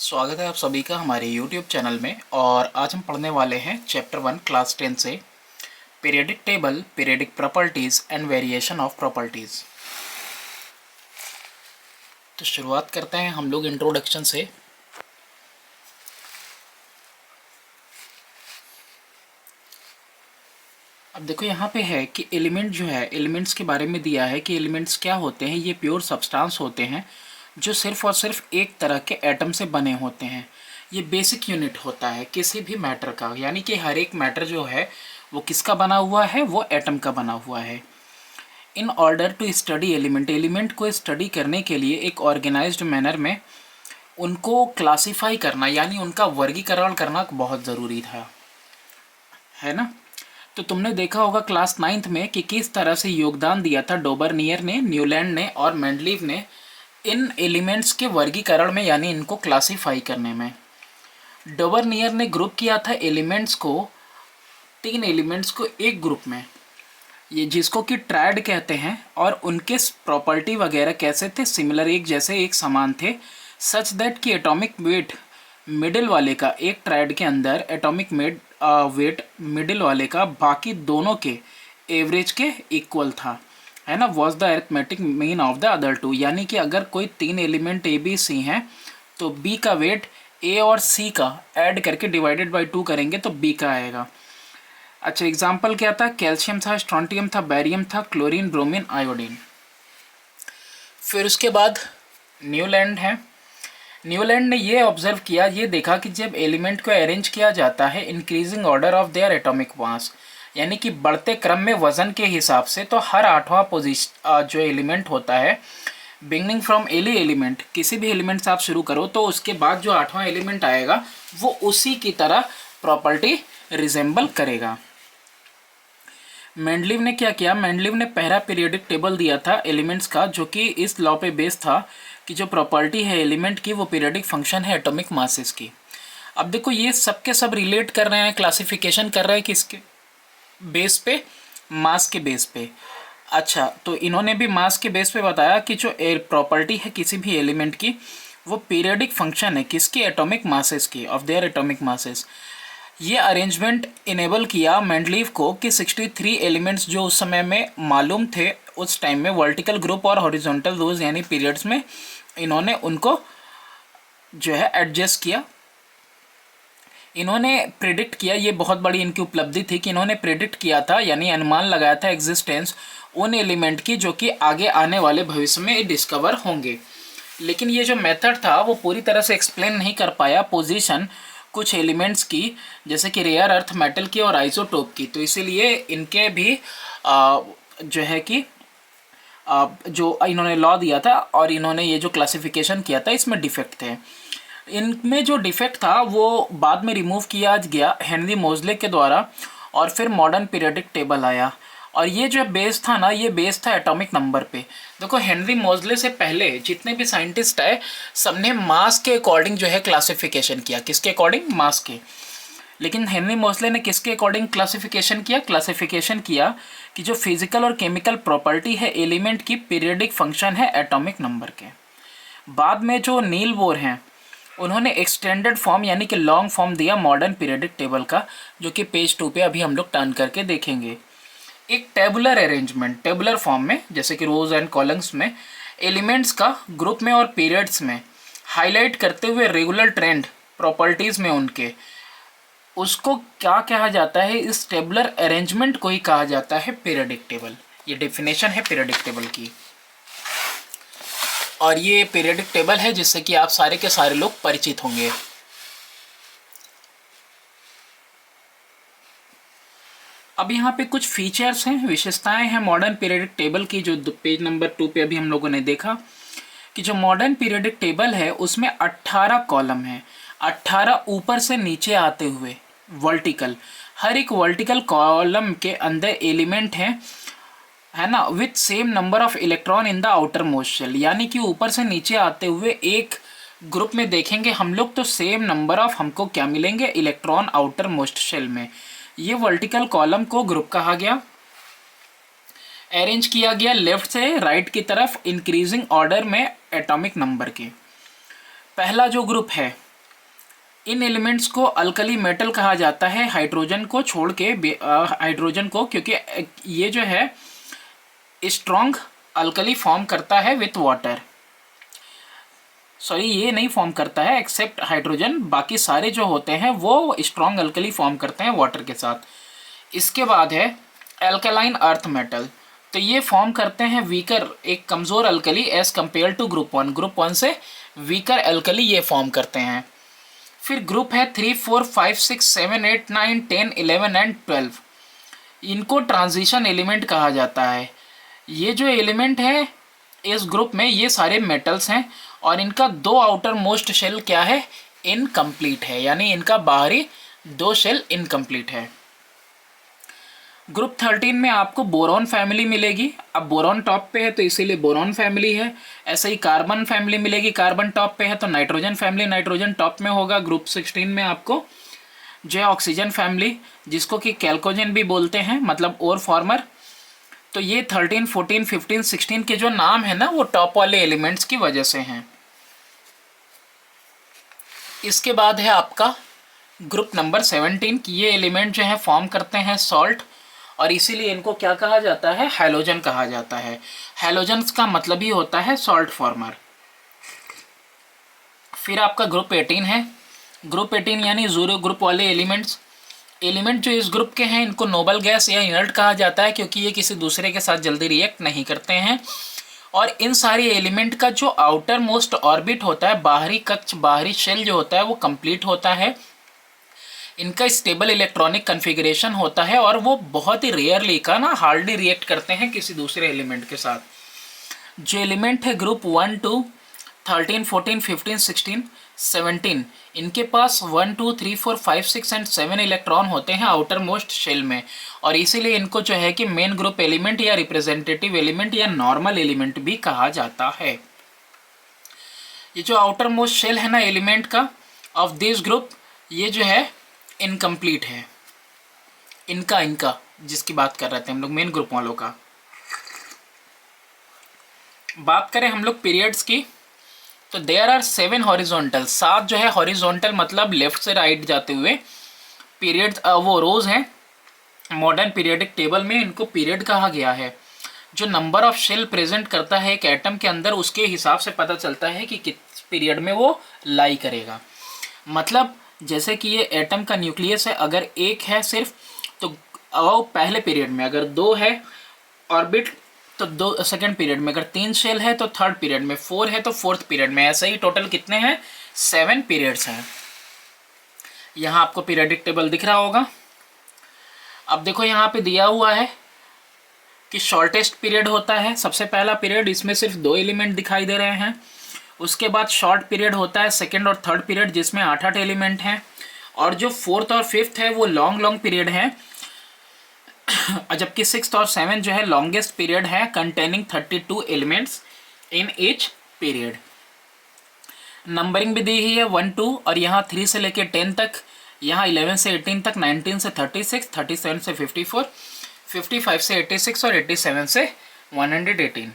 स्वागत है आप सभी का हमारे YouTube चैनल में। और आज हम पढ़ने वाले हैं चैप्टर 1 क्लास 10 से periodic table, periodic properties and variation of properties. तो शुरुआत करते हैं हम लोग इंट्रोडक्शन से। अब देखो यहाँ पे है कि एलिमेंट जो है, एलिमेंट्स के बारे में दिया है कि एलिमेंट्स क्या होते हैं। ये प्योर सब्सटेंस होते हैं जो सिर्फ और सिर्फ एक तरह के एटम से बने होते हैं। ये बेसिक यूनिट होता है किसी भी मैटर का, यानी कि हर एक मैटर जो है वो किसका बना हुआ है, वो एटम का बना हुआ है। In order to study element, element को स्टडी करने के लिए एक ऑर्गेनाइज्ड मैनर में उनको क्लासीफाई करना, यानी उनका वर्गीकरण करना बहुत ज़रूरी था, है ना। तो तुमने देखा होगा क्लास 9th में कि किस तरह से योगदान दिया था डोबरनियर ने, न्यूलैंड ने और मेंडलीव ने इन एलिमेंट्स के वर्गीकरण में, यानी इनको क्लासीफाई करने में। डोबरनियर ने ग्रुप किया था एलिमेंट्स को, 3 एलिमेंट्स को एक ग्रुप में, ये जिसको कि ट्रायड कहते हैं। और उनके प्रॉपर्टी वगैरह कैसे थे, सिमिलर, एक जैसे, एक समान थे, सच दैट कि एटॉमिक वेट मिडिल वाले का, एक ट्रायड के अंदर एटॉमिक वेट मिडिल वाले का बाकी दोनों के एवरेज के इक्वल था, है ना। Was the arithmetic mean of the other two, यानी कि अगर कोई 3 एलिमेंट ए बी सी हैं तो बी का वेट ए और सी का ऐड करके डिवाइडेड बाई 2 करेंगे तो बी का आएगा। अच्छा, एग्जाम्पल क्या था, कैल्शियम था, स्ट्रोंटियम था, बैरियम था, क्लोरीन, ब्रोमीन, आयोडीन। फिर उसके बाद न्यूलैंड है। न्यूलैंड ने ये ऑब्जर्व किया, ये देखा कि जब एलिमेंट को अरेंज किया जाता है increasing order of their atomic mass, यानी कि बढ़ते क्रम में वजन के हिसाब से, तो हर 8वां पोजीशन जो एलिमेंट होता है, बिगनिंग फ्रॉम एली एलिमेंट, किसी भी एलिमेंट से आप शुरू करो तो उसके बाद जो 8वां एलिमेंट आएगा वो उसी की तरह प्रॉपर्टी रिजेंबल करेगा। मेंडलीव ने क्या किया, मेंडलीव ने पहला पीरियोडिक टेबल दिया था एलिमेंट्स का, जो कि इस लॉ पे बेस था कि जो प्रॉपर्टी है एलिमेंट की वो पीरियोडिक फंक्शन है एटॉमिक मासेस की। अब देखो ये सब के सब रिलेट कर रहे हैं, क्लासिफिकेशन कर रहे हैं किसके बेस पे, मास के बेस पे। अच्छा, तो इन्होंने भी मास के बेस पे बताया कि जो प्रॉपर्टी है किसी भी एलिमेंट की वो पीरियोडिक फंक्शन है किसकी, एटॉमिक मासेस की, ऑफ देयर एटॉमिक मासेस। ये अरेंजमेंट इनेबल किया मेंडलीव को कि 63 एलिमेंट्स जो उस समय में मालूम थे, उस टाइम में वर्टिकल ग्रुप और हॉरिजॉन्टल रोज यानी पीरियड्स में, इन्होंने उनको जो है एडजस्ट किया। इन्होंने प्रिडिक्ट किया, ये बहुत बड़ी इनकी उपलब्धि थी कि इन्होंने प्रिडिक्ट किया था, यानी अनुमान लगाया था एग्जिस्टेंस उन एलिमेंट की जो कि आगे आने वाले भविष्य में डिस्कवर होंगे। लेकिन ये जो मेथड था वो पूरी तरह से एक्सप्लेन नहीं कर पाया पोजीशन कुछ एलिमेंट्स की, जैसे कि रेयर अर्थ मेटल की और आइसोटोप की। तो इसीलिए इनके भी जो है कि जो इन्होंने लॉ दिया था और इन्होंने ये जो क्लासिफिकेशन किया था इसमें डिफेक्ट थे। इनमें जो डिफेक्ट था वो बाद में रिमूव किया गया हेनरी मोजले के द्वारा, और फिर मॉडर्न पीरियोडिक टेबल आया। और ये जो बेस था ना, ये बेस था एटॉमिक नंबर पे। देखो हेनरी मोजले से पहले जितने भी साइंटिस्ट आए सबने मास के अकॉर्डिंग जो है क्लासिफिकेशन किया, किसके अकॉर्डिंग, मास के। लेकिन हेनरी मोजले ने किसके अकॉर्डिंग क्लासिफिकेशन किया, क्लासिफिकेशन किया कि जो फिजिकल और केमिकल प्रॉपर्टी है एलिमेंट की पीरियोडिक फंक्शन है एटॉमिक नंबर के। बाद में जो नील बोर हैं उन्होंने एक्सटेंडेड फॉर्म यानी कि लॉन्ग फॉर्म दिया मॉडर्न पीरियोडिक टेबल का, जो कि पेज 2 पे अभी हम लोग टर्न करके देखेंगे। एक टेबुलर अरेंजमेंट, टेबुलर फॉर्म में, जैसे कि रोज एंड कॉलम्स में, एलिमेंट्स का ग्रुप में और पीरियड्स में हाईलाइट करते हुए रेगुलर ट्रेंड प्रॉपर्टीज में उनके, उसको क्या कहा जाता है, इस टेबुलर अरेंजमेंट को ही कहा जाता है पीरियोडिक टेबल। ये डेफिनेशन है पीरियोडिक टेबल की, और ये पीरियोडिक टेबल है जिससे कि आप सारे के सारे लोग परिचित होंगे। अब यहाँ पे कुछ फीचर्स हैं, विशेषताएं हैं मॉडर्न पीरियोडिक टेबल की, जो पेज नंबर 2 पे अभी हम लोगों ने देखा कि जो मॉडर्न पीरियोडिक टेबल है उसमें 18 कॉलम है, 18 ऊपर से नीचे आते हुए वर्टिकल। हर एक वर्टिकल कॉलम के अंदर एलिमेंट हैं, है ना, with same number of electron in the outer most shell, यानी कि ऊपर से नीचे आते हुए एक ग्रुप में देखेंगे हम लोग तो सेम नंबर ऑफ हमको क्या मिलेंगे, इलेक्ट्रॉन आउटर मोस्ट शेल में। ये वर्टिकल कॉलम को ग्रुप कहा गया। अरेंज किया गया लेफ्ट से राइट की तरफ इंक्रीजिंग ऑर्डर में एटॉमिक नंबर के। पहला जो ग्रुप है इन एलिमेंट्स को अल्कली मेटल कहा जाता है, हाइड्रोजन को छोड़ के, हाइड्रोजन को, क्योंकि ये जो है स्ट्रॉन्ग अल्कली फॉर्म करता है विथ वाटर। सॉरी, ये नहीं फॉर्म करता है एक्सेप्ट हाइड्रोजन, बाकी सारे जो होते हैं वो स्ट्रॉन्ग अल्कली फॉर्म करते हैं वाटर के साथ। इसके बाद है एल्कलाइन अर्थ मेटल, तो ये फॉर्म करते हैं वीकर, एक कमज़ोर alkali as compare to group 1। Group 1 से वीकर अल्कली ये फॉर्म करते हैं। फिर ग्रुप है 3, 4, 5, 6, 7, 8, 9, 10, 11 एंड 12। इनको ट्रांजिशन एलिमेंट कहा जाता है। ये जो एलिमेंट है इस ग्रुप में, ये सारे मेटल्स हैं और इनका दो आउटर मोस्ट शेल क्या है, इनकम्प्लीट है, यानी इनका बाहरी दो शेल इनकम्प्लीट है। ग्रुप 13 में आपको बोरॉन फैमिली मिलेगी। अब बोरॉन टॉप पे है तो इसीलिए बोरॉन फैमिली है। ऐसे ही कार्बन फैमिली मिलेगी, कार्बन टॉप पे है तो नाइट्रोजन फैमिली, नाइट्रोजन टॉप में होगा। ग्रुप 16 में आपको जो है ऑक्सीजन फैमिली, जिसको कि कैल्कोजन भी बोलते हैं, मतलब ओर फॉर्मर। तो ये 13, 14, 15, 16 के जो नाम है ना, वो टॉप वाले एलिमेंट्स की वजह से हैं। इसके बाद है आपका ग्रुप नंबर 17 की, ये एलिमेंट जो है फॉर्म करते हैं सॉल्ट, और इसीलिए इनको क्या कहा जाता है, हैलोजन कहा जाता है। हैलोजन्स का मतलब ही होता है सॉल्ट फॉर्मर। फिर आपका ग्रुप 18 है। ग्रुप 18 यानी ज़ीरो ग्रुप वाले एलिमेंट्स। एलिमेंट जो इस ग्रुप के हैं इनको नोबल गैस या इनर्ट कहा जाता है, क्योंकि ये किसी दूसरे के साथ जल्दी रिएक्ट नहीं करते हैं। और इन सारे एलिमेंट का जो आउटर मोस्ट ऑर्बिट होता है, बाहरी कक्ष, बाहरी शेल जो होता है, वो कंप्लीट होता है। इनका स्टेबल इलेक्ट्रॉनिक कन्फिगरेशन होता है और वो बहुत ही रेयरली का ना हार्डली रिएक्ट करते हैं किसी दूसरे एलिमेंट के साथ। जो एलिमेंट है ग्रुप 1, 2, 13, 14, 15, 16, 17, इनके पास 1, 2, 3, 4, 5, 6 एंड 7 इलेक्ट्रॉन होते हैं आउटर मोस्ट शेल में, और इसीलिए इनको जो है कि मेन ग्रुप एलिमेंट या रिप्रेजेंटेटिव एलिमेंट या नॉर्मल एलिमेंट भी कहा जाता है। ये जो आउटर मोस्ट शेल है ना एलिमेंट का ऑफ दिस ग्रुप, ये जो है इनकम्प्लीट है। इनका जिसकी बात कर रहे थे हम लोग, मेन ग्रुप वालों का। बात करें हम लोग पीरियड्स की, तो देयर आर 7 हॉरिजॉन्टल, 7 जो है हॉरिजॉन्टल मतलब लेफ्ट से राइट जाते हुए पीरियड्स, वो रोज हैं। मॉडर्न पीरियडिक टेबल में इनको पीरियड कहा गया है। जो नंबर ऑफ शेल प्रेजेंट करता है एक एटम के अंदर, उसके हिसाब से पता चलता है कि किस पीरियड में वो लाई करेगा। मतलब जैसे कि ये एटम का न्यूक्लियस है, अगर एक है सिर्फ तो वो पहले पीरियड में, अगर 2 है ऑर्बिट तो 2 सेकेंड पीरियड में, अगर 3 शेल है तो थर्ड पीरियड में, 4 है तो फोर्थ पीरियड में। ऐसे ही टोटल कितने हैं, 7 पीरियड्स हैं। यहाँ आपको पीरियडिक टेबल दिख रहा होगा। अब देखो यहाँ पे दिया हुआ है कि शॉर्टेस्ट पीरियड होता है सबसे पहला पीरियड, इसमें सिर्फ 2 एलिमेंट दिखाई दे रहे हैं। उसके बाद शॉर्ट पीरियड होता है सेकेंड और थर्ड पीरियड, जिसमें 8-8 एलिमेंट हैं। और जो फोर्थ और फिफ्थ है वो लॉन्ग पीरियड है, जबकि 6th और 7th जो है लॉन्गेस्ट पीरियड है, containing 32 elements in each period. Numbering भी दी हुई है 1, 2 और यहाँ 3 से लेके 10 तक, यहाँ 11 से 18 तक, 19 से 36, 37 से 54, 55 से 86 और 87 से 118।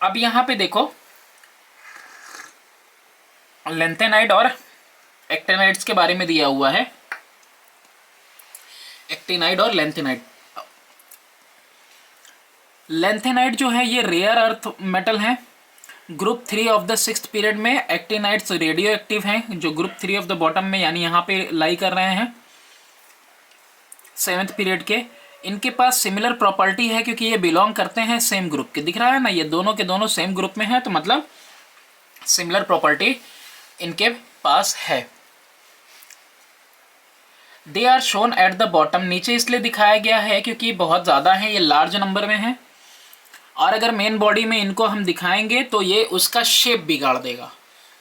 अब यहाँ पे देखो लेंथेनाइड और एक्टिनाइड्स के बारे में दिया हुआ है। एक्टिनाइड और लेंथेनाइड। लेंथेनाइड जो है ये रेयर अर्थ मेटल है। Group 3 of the 6th period में एक्टिनाइड्स रेडियो एक्टिव हैं, जो ग्रुप 3 ऑफ द बॉटम में यानी यहाँ पे लाई कर रहे हैं 7th पीरियड के। इनके पास सिमिलर प्रॉपर्टी है क्योंकि ये बिलोंग करते हैं सेम ग्रुप के। दिख रहा है ना, ये दोनों के दोनों सेम ग्रुप में है, तो मतलब सिमिलर प्रॉपर्टी इनके पास है। They are shown at the bottom, नीचे इसलिए दिखाया गया है क्योंकि बहुत ज़्यादा है, ये लार्ज नंबर में है। और अगर मेन बॉडी में इनको हम दिखाएंगे तो ये उसका शेप बिगाड़ देगा।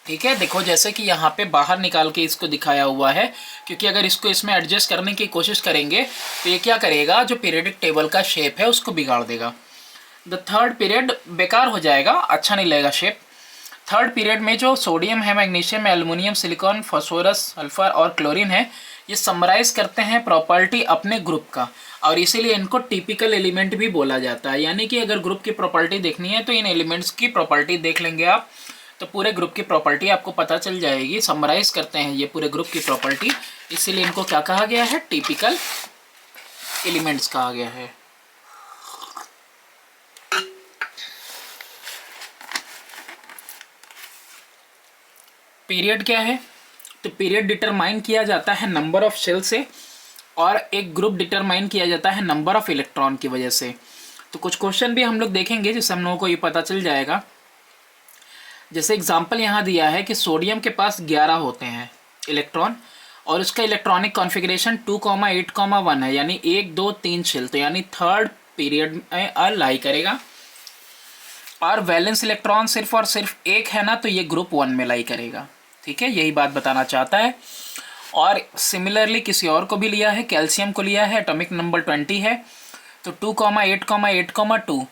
ठीक है, देखो जैसे कि यहाँ पे बाहर निकाल के इसको दिखाया हुआ है, क्योंकि अगर इसको इसमें एडजस्ट करने की कोशिश करेंगे तो ये क्या करेगा, जो पीरियडिक टेबल का शेप है उसको बिगाड़ देगा। द थर्ड पीरियड बेकार हो जाएगा, अच्छा नहीं लगेगा शेप। थर्ड पीरियड में जो सोडियम है, magnesium, aluminium, silicon, phosphorus, sulphur और क्लोरीन है, ये समराइज करते हैं प्रॉपर्टी अपने ग्रुप का, और इसीलिए इनको टिपिकल एलिमेंट भी बोला जाता है। यानी कि अगर ग्रुप की प्रॉपर्टी देखनी है तो इन एलिमेंट्स की प्रॉपर्टी देख लेंगे आप, तो पूरे ग्रुप की प्रॉपर्टी आपको पता चल जाएगी। समराइज करते हैं ये पूरे ग्रुप की प्रॉपर्टी, इसीलिए इनको क्या कहा गया है, टिपिकल एलिमेंट्स कहा गया है। पीरियड क्या है, तो पीरियड डिटरमाइन किया जाता है नंबर ऑफ शेल से, और एक ग्रुप डिटरमाइन किया जाता है नंबर ऑफ इलेक्ट्रॉन की वजह से। तो कुछ क्वेश्चन भी हम लोग देखेंगे जिससे हम लोगों को ये पता चल जाएगा। जैसे एग्जांपल यहाँ दिया है कि सोडियम के पास 11 होते हैं इलेक्ट्रॉन, और उसका इलेक्ट्रॉनिक कॉन्फ़िगरेशन 2,8,1 है, यानी 1 2 3 शेल, तो यानी थर्ड पीरियड में लाई करेगा। और वैलेंस इलेक्ट्रॉन सिर्फ और सिर्फ एक है ना, तो ये ग्रुप 1 में लाई करेगा। ठीक है, यही बात बताना चाहता है। और सिमिलरली किसी और को भी लिया है, कैल्शियम को लिया है, एटॉमिक नंबर 20 है, तो 2,8,8,2,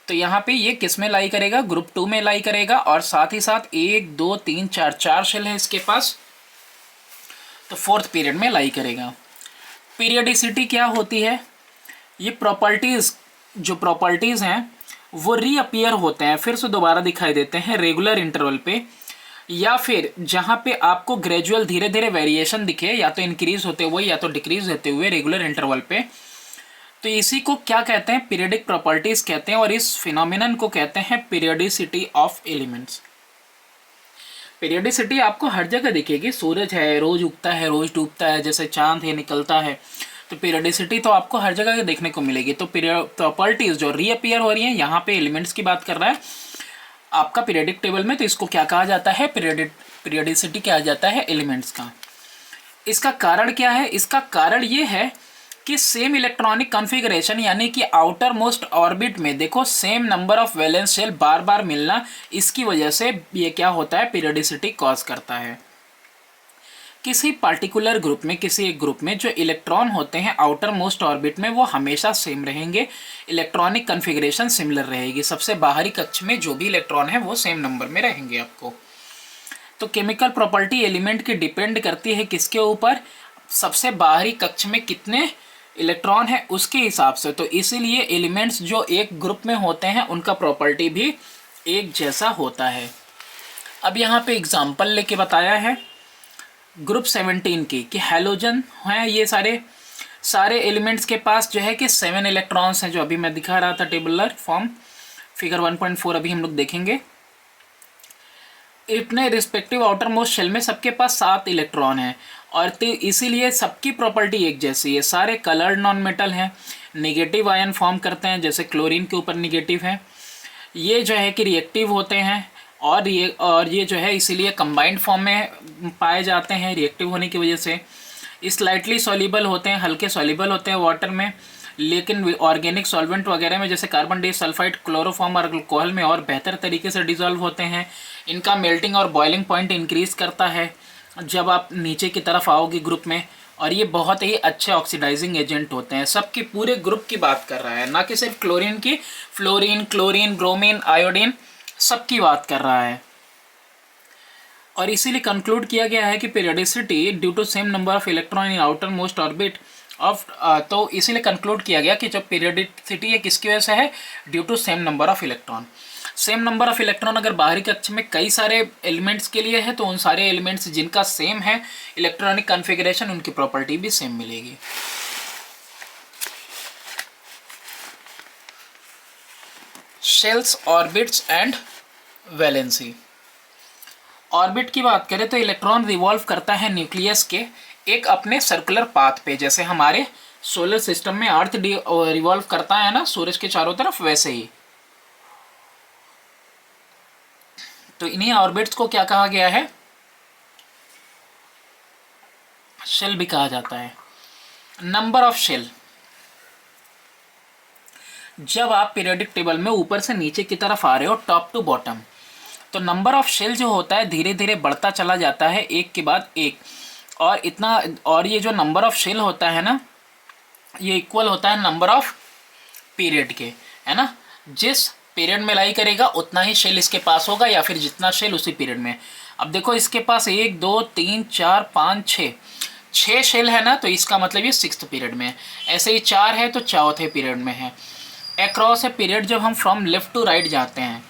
तो यहाँ पे ये किस में लाई करेगा, ग्रुप 2 में लाई करेगा। और साथ ही साथ 1 2 3 4 4 शेल है इसके पास, तो फोर्थ पीरियड में लाई करेगा। पीरियडिसिटी क्या होती है, ये प्रॉपर्टीज़, जो प्रॉपर्टीज़ हैं वो रीअपियर होते हैं, फिर से दोबारा दिखाई देते हैं रेगुलर इंटरवल पे, या फिर जहाँ पे आपको ग्रेजुअल धीरे धीरे वेरिएशन दिखे, या तो इंक्रीज होते हुए या तो डिक्रीज होते हुए रेगुलर इंटरवल पे। तो इसी को क्या कहते हैं, पीरियडिक प्रॉपर्टीज कहते हैं, और इस फिनोमिनन को कहते हैं पीरियडिसिटी ऑफ एलिमेंट्स। पीरियडिसिटी आपको हर जगह दिखेगी, सूरज है रोज उगता है रोज डूबता है, जैसे चांद है निकलता है, तो पीरियडिसिटी तो आपको हर जगह देखने को मिलेगी। तो प्रॉपर्टीज जो रीअपियर हो रही हैं, यहाँ पे एलिमेंट्स की बात कर रहा है आपका पीरियडिक टेबल में, तो इसको क्या कहा जाता है, पीरियडिसिटी कहा जाता है एलिमेंट्स का। इसका कारण क्या है, इसका कारण ये है कि सेम इलेक्ट्रॉनिक कॉन्फ़िगरेशन, यानी कि आउटर मोस्ट ऑर्बिट में देखो same number of valence shell बार बार मिलना, इसकी वजह से ये क्या होता है, पीरियडिसिटी कॉज करता है। किसी पार्टिकुलर ग्रुप में, किसी एक ग्रुप में जो इलेक्ट्रॉन होते हैं आउटर मोस्ट ऑर्बिट में, वो हमेशा सेम रहेंगे, इलेक्ट्रॉनिक कॉन्फ़िगरेशन सिमिलर रहेगी। सबसे बाहरी कक्ष में जो भी इलेक्ट्रॉन है वो सेम नंबर में रहेंगे आपको। तो केमिकल प्रॉपर्टी एलिमेंट की डिपेंड करती है किसके ऊपर, सबसे बाहरी कक्ष में कितने इलेक्ट्रॉन है उसके हिसाब से। तो इसीलिए एलिमेंट्स जो एक ग्रुप में होते हैं उनका प्रॉपर्टी भी एक जैसा होता है। अब यहाँ पे एग्जांपल लेके बताया है ग्रुप 17 की, कि हैलोजन हैं ये सारे एलिमेंट्स के पास जो है कि 7 इलेक्ट्रॉन्स हैं, जो अभी मैं दिखा रहा था टेबुलर फॉर्म, फिगर 1.4 अभी हम लोग देखेंगे। अपने रिस्पेक्टिव आउटर मोस्ट शेल में सबके पास 7 इलेक्ट्रॉन हैं, और तो इसीलिए सबकी प्रॉपर्टी एक जैसी है। सारे कलर्ड नॉन मेटल हैं, नेगेटिव आयन फॉर्म करते हैं, जैसे क्लोरीन के ऊपर नेगेटिव है, ये जो है कि रिएक्टिव होते हैं, और ये जो है इसीलिए कंबाइंड फॉर्म में पाए जाते हैं रिएक्टिव होने की वजह से। स्लाइटली सॉल्युबल होते हैं, हल्के सॉल्युबल होते हैं वाटर में, लेकिन ऑर्गेनिक सॉल्वेंट वगैरह में जैसे कार्बन डाइसल्फाइड, क्लोरोफॉर्म और अल्कोहल में और बेहतर तरीके से डिजॉल्व होते हैं। इनका मेल्टिंग और बॉइलिंग पॉइंट इंक्रीज़ करता है जब आप नीचे की तरफ आओगे ग्रुप में, और ये बहुत ही अच्छे ऑक्सीडाइजिंग एजेंट होते हैं। सबके पूरे ग्रुप की बात कर रहा है, ना कि सिर्फ क्लोरीन की, फ्लोरीन, क्लोरीन, ब्रोमीन, आयोडीन, सबकी बात कर रहा है। और इसीलिए कंक्लूड किया गया है कि periodicity due to same number of electron in outer most orbit of, तो इसीलिए कंक्लूड किया गया कि जब पीरियडिसिटी है किसकी वजह से है, due to same number of electron. Same number of electron अगर बाहरी कक्ष में कई सारे एलिमेंट्स के लिए है, तो उन सारे एलिमेंट्स जिनका सेम है इलेक्ट्रॉनिक कॉन्फ़िगरेशन, उनकी प्रॉपर्टी भी सेम मिलेगी। Shells, orbits and valency. Orbit की बात करें तो इलेक्ट्रॉन रिवॉल्व करता है न्यूक्लियस के एक अपने सर्कुलर पाथ पे, जैसे हमारे सोलर सिस्टम में अर्थ रिवॉल्व करता है ना सूरज के चारों तरफ, वैसे ही। तो इन्हीं ऑर्बिट्स को क्या कहा गया है, शेल भी कहा जाता है। नंबर ऑफ शेल, जब आप पीरियोडिक टेबल में ऊपर से नीचे की तरफ आ रहे हो, टॉप टू बॉटम, तो नंबर ऑफ शेल जो होता है धीरे धीरे बढ़ता चला जाता है एक के बाद एक, और ये जो नंबर ऑफ शेल होता है ना, ये इक्वल होता है नंबर ऑफ पीरियड के, है ना। जिस पीरियड में लाई करेगा उतना ही शेल इसके पास होगा, या फिर जितना शेल उसी पीरियड में। अब देखो इसके पास 1 2 3 4 5 6 शेल है ना, तो इसका मतलब ये 6th पीरियड में है। ऐसे ही 4 है तो 4th पीरियड में है। अक्रॉस ए पीरियड जब हम फ्रॉम लेफ्ट टू राइट जाते हैं,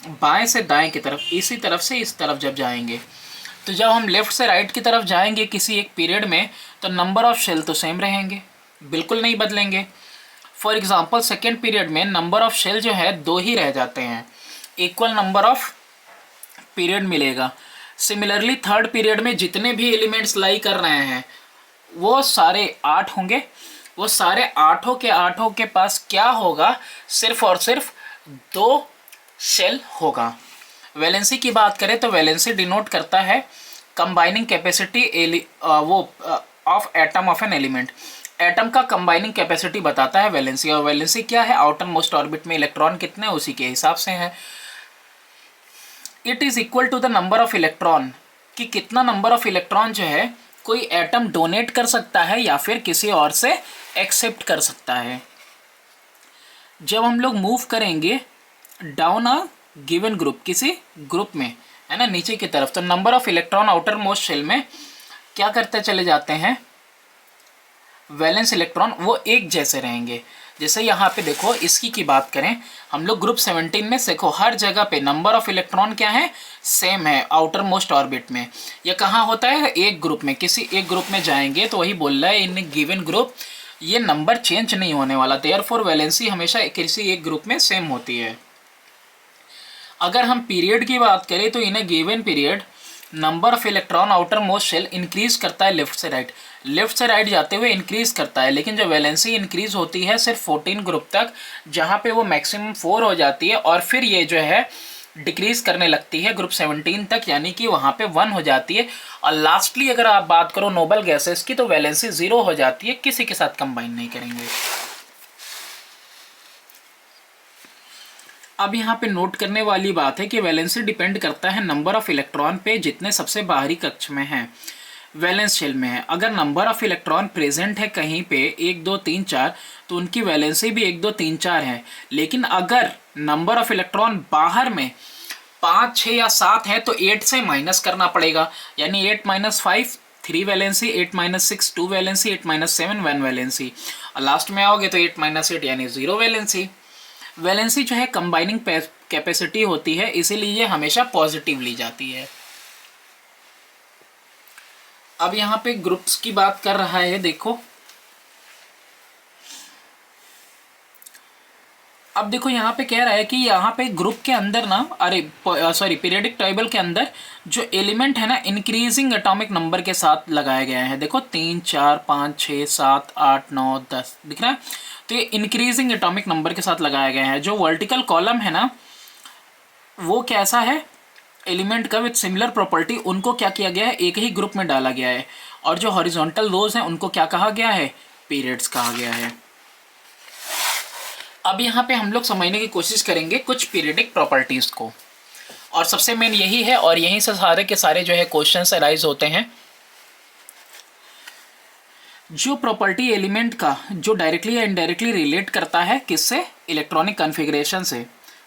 बाएं से दाएं की तरफ, इसी तरफ से इस तरफ जब जाएंगे, तो जब हम लेफ्ट से राइट की तरफ जाएंगे किसी एक पीरियड में, तो नंबर ऑफ शेल तो सेम रहेंगे, बिल्कुल नहीं बदलेंगे। फॉर एग्जांपल सेकेंड पीरियड में नंबर ऑफ शेल जो है 2 ही रह जाते हैं, इक्वल नंबर ऑफ पीरियड मिलेगा। सिमिलरली थर्ड पीरियड में जितने भी एलिमेंट्स लाई कर रहे हैं वो सारे 8 होंगे, वो सारे आठों के पास क्या होगा, सिर्फ और सिर्फ 2 शेल होगा। वैलेंसी की बात करें तो वैलेंसी डिनोट करता है combining capacity of atom of an element. Atom का कंबाइनिंग कैपेसिटी बताता है वैलेंसी, और वैलेंसी क्या है, आउटर मोस्ट ऑर्बिट में इलेक्ट्रॉन कितने उसी के हिसाब से है। It is equal to the number of electron, कि कितना नंबर ऑफ इलेक्ट्रॉन जो है कोई एटम डोनेट कर सकता है या फिर किसी और से एक्सेप्ट कर सकता है। जब हम लोग मूव करेंगे डाउन अ गिवन ग्रुप, किसी ग्रुप में, है ना, नीचे की तरफ, तो number of electron outer most shell में क्या करते चले जाते हैं, वैलेंस इलेक्ट्रॉन वो एक जैसे रहेंगे। जैसे यहाँ पे देखो, इसकी की बात करें हम लोग ग्रुप 17 में, देखो हर जगह पे नंबर ऑफ इलेक्ट्रॉन क्या है, सेम है आउटर मोस्ट ऑर्बिट में। यह कहाँ होता है, एक ग्रुप में, किसी एक ग्रुप में जाएंगे तो वही बोल रहा है इन गिवन ग्रुप ये नंबर चेंज नहीं होने वाला, देयरफॉर वैलेंसी हमेशा किसी एक ग्रुप में सेम होती है। अगर हम पीरियड की बात करें तो in a given period number of electron outer most shell increase करता है लेफ्ट से राइट, लेफ्ट से राइट जाते हुए इंक्रीज करता है, लेकिन जो वैलेंसी इंक्रीज होती है सिर्फ 14 ग्रुप तक, जहाँ पे वो मैक्सिमम 4 हो जाती है, और फिर ये जो है डिक्रीज करने लगती है ग्रुप 17 तक, यानी कि वहाँ पे 1 हो जाती है। और लास्टली अगर आप बात करो नोबल गैसेस की, तो वैलेंसी 0 हो जाती है, किसी के साथ कंबाइन नहीं करेंगे। अब यहाँ पे नोट करने वाली बात है कि वैलेंसी डिपेंड करता है नंबर ऑफ इलेक्ट्रॉन पे जितने सबसे बाहरी कक्ष में हैं, वैलेंस शेल में है। अगर नंबर ऑफ इलेक्ट्रॉन प्रेजेंट है कहीं पे 1 2 3 4, तो उनकी वैलेंसी भी 1 2 3 4 है। लेकिन अगर नंबर ऑफ इलेक्ट्रॉन बाहर में 5 6 या 7 है तो 8 से माइनस करना पड़ेगा, यानी 8 - 5 3 वैलेंसी, 8 - 6 2 वैलेंसी, 8 - 7 1 वैलेंसी, और लास्ट में आओगे तो 8 - 8 यानी 0 वैलेंसी। वैलेंसी जो है कंबाइनिंग कैपेसिटी होती है, इसीलिए ये हमेशा पॉजिटिव ली जाती है। अब यहाँ पे ग्रुप्स की बात कर रहा है, देखो अब देखो यहाँ पे कह रहा है कि यहाँ पे ग्रुप के अंदर ना, अरे सॉरी, पीरियोडिक टेबल के अंदर जो एलिमेंट है ना इंक्रीजिंग एटॉमिक नंबर के साथ लगाए गए हैं। देखो 3 4 5 6 7 8 9 10 दिख रहा है, तो ये इंक्रीजिंग एटॉमिक नंबर के साथ लगाए गए हैं। जो वर्टिकल कॉलम है ना वो कैसा है, एलिमेंट का विथ सिमिलर प्रॉपर्टी, उनको क्या किया गया है, एक ही ग्रुप में डाला गया है। और जो हॉरिजॉन्टल रोज हैं उनको क्या कहा गया है, पीरियड्स कहा गया है। अब यहाँ पे हम लोग समझने की कोशिश करेंगे कुछ पीरियडिक प्रॉपर्टीज को, और सबसे मेन यही है, और यहीं से सारे के सारे जो है क्वेश्चंस अराइज होते हैं। जो प्रॉपर्टी एलिमेंट का जो डायरेक्टली या इनडायरेक्टली रिलेट करता है किससे, इलेक्ट्रॉनिक कॉन्फ़िगरेशन से।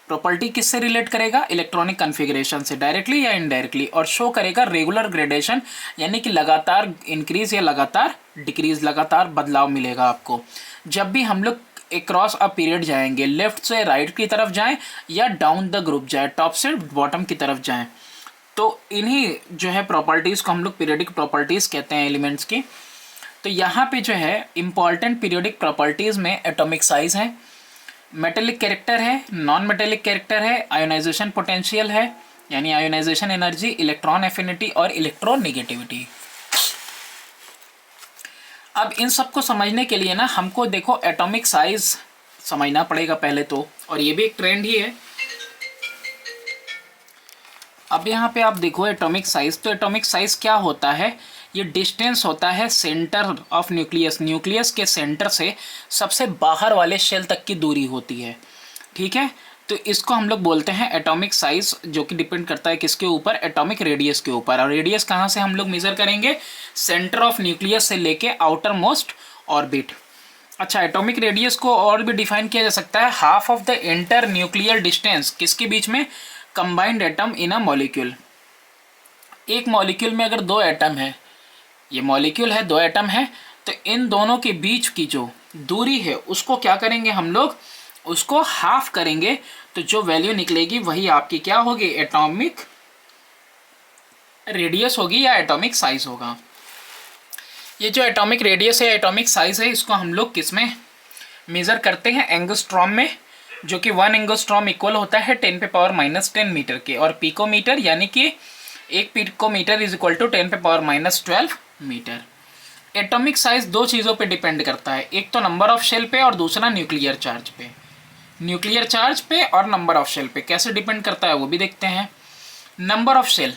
प्रॉपर्टी किससे रिलेट करेगा, इलेक्ट्रॉनिक कॉन्फ़िगरेशन से, डायरेक्टली या इनडायरेक्टली, और शो करेगा रेगुलर ग्रेडेशन, यानी कि लगातार इंक्रीज या लगातार डिक्रीज, लगातार बदलाव मिलेगा आपको। जब भी हम लोग अक्रॉस अ पीरियड जाएंगे, लेफ्ट से राइट की तरफ जाएं या डाउन द ग्रुप जाए, टॉप से बॉटम की तरफ जाएं, तो इन्हीं जो है प्रॉपर्टीज़ को हम लोग पीरियडिक प्रॉपर्टीज़ कहते हैं एलिमेंट्स की। तो यहाँ पे जो है इंपॉर्टेंट पीरियोडिक प्रॉपर्टीज़ में एटॉमिक साइज है, मेटेलिक कैरेक्टर है, नॉन मेटेलिक कैरेक्टर है, आयोनाइजेशन पोटेंशियल है यानी आयोनाइजेशन एनर्जी, इलेक्ट्रॉन एफिनिटी और इलेक्ट्रॉन नेगेटिविटी। अब इन सब को समझने के लिए ना हमको देखो एटॉमिक साइज समझना पड़ेगा पहले तो, और ये भी एक ट्रेंड ही है। अब यहाँ पे आप देखो एटॉमिक साइज, तो एटॉमिक साइज क्या होता है, ये डिस्टेंस होता है सेंटर ऑफ न्यूक्लियस, न्यूक्लियस के सेंटर से सबसे बाहर वाले शेल तक की दूरी होती है, ठीक है। तो इसको हम लोग बोलते हैं एटॉमिक साइज, जो कि डिपेंड करता है किसके ऊपर, एटॉमिक रेडियस के ऊपर। और रेडियस कहाँ से हम लोग मेजर करेंगे, सेंटर ऑफ न्यूक्लियस से लेके आउटर मोस्ट ऑर्बिट। अच्छा, एटॉमिक रेडियस को और भी डिफाइन किया जा सकता है, half of the inter nuclear distance, किसके बीच में, combined atom in a molecule. एक मॉलिक्यूल में अगर 2 एटम है, ये मॉलिक्यूल है 2 एटम है, तो इन दोनों के बीच की जो दूरी है उसको क्या करेंगे हम लोग, उसको हाफ करेंगे तो जो वैल्यू निकलेगी वही आपकी क्या होगी, एटॉमिक रेडियस होगी या एटॉमिक साइज होगा। ये जो एटॉमिक रेडियस है, एटॉमिक साइज है, इसको हम लोग किस में मेज़र करते हैं, एंगस्ट्रॉम में, जो कि 1 एंगस्ट्रॉम इक्वल होता है 10⁻⁻10 मीटर के, और पिकोमीटर यानी कि 1 picometre is equal to 10⁻12 metre. Atomic size दो चीज़ों पे डिपेंड करता है, एक तो नंबर ऑफ शेल पे और दूसरा न्यूक्लियर चार्ज पे। न्यूक्लियर चार्ज पे और नंबर ऑफ शेल पे कैसे डिपेंड करता है वो भी देखते हैं। नंबर ऑफ शेल,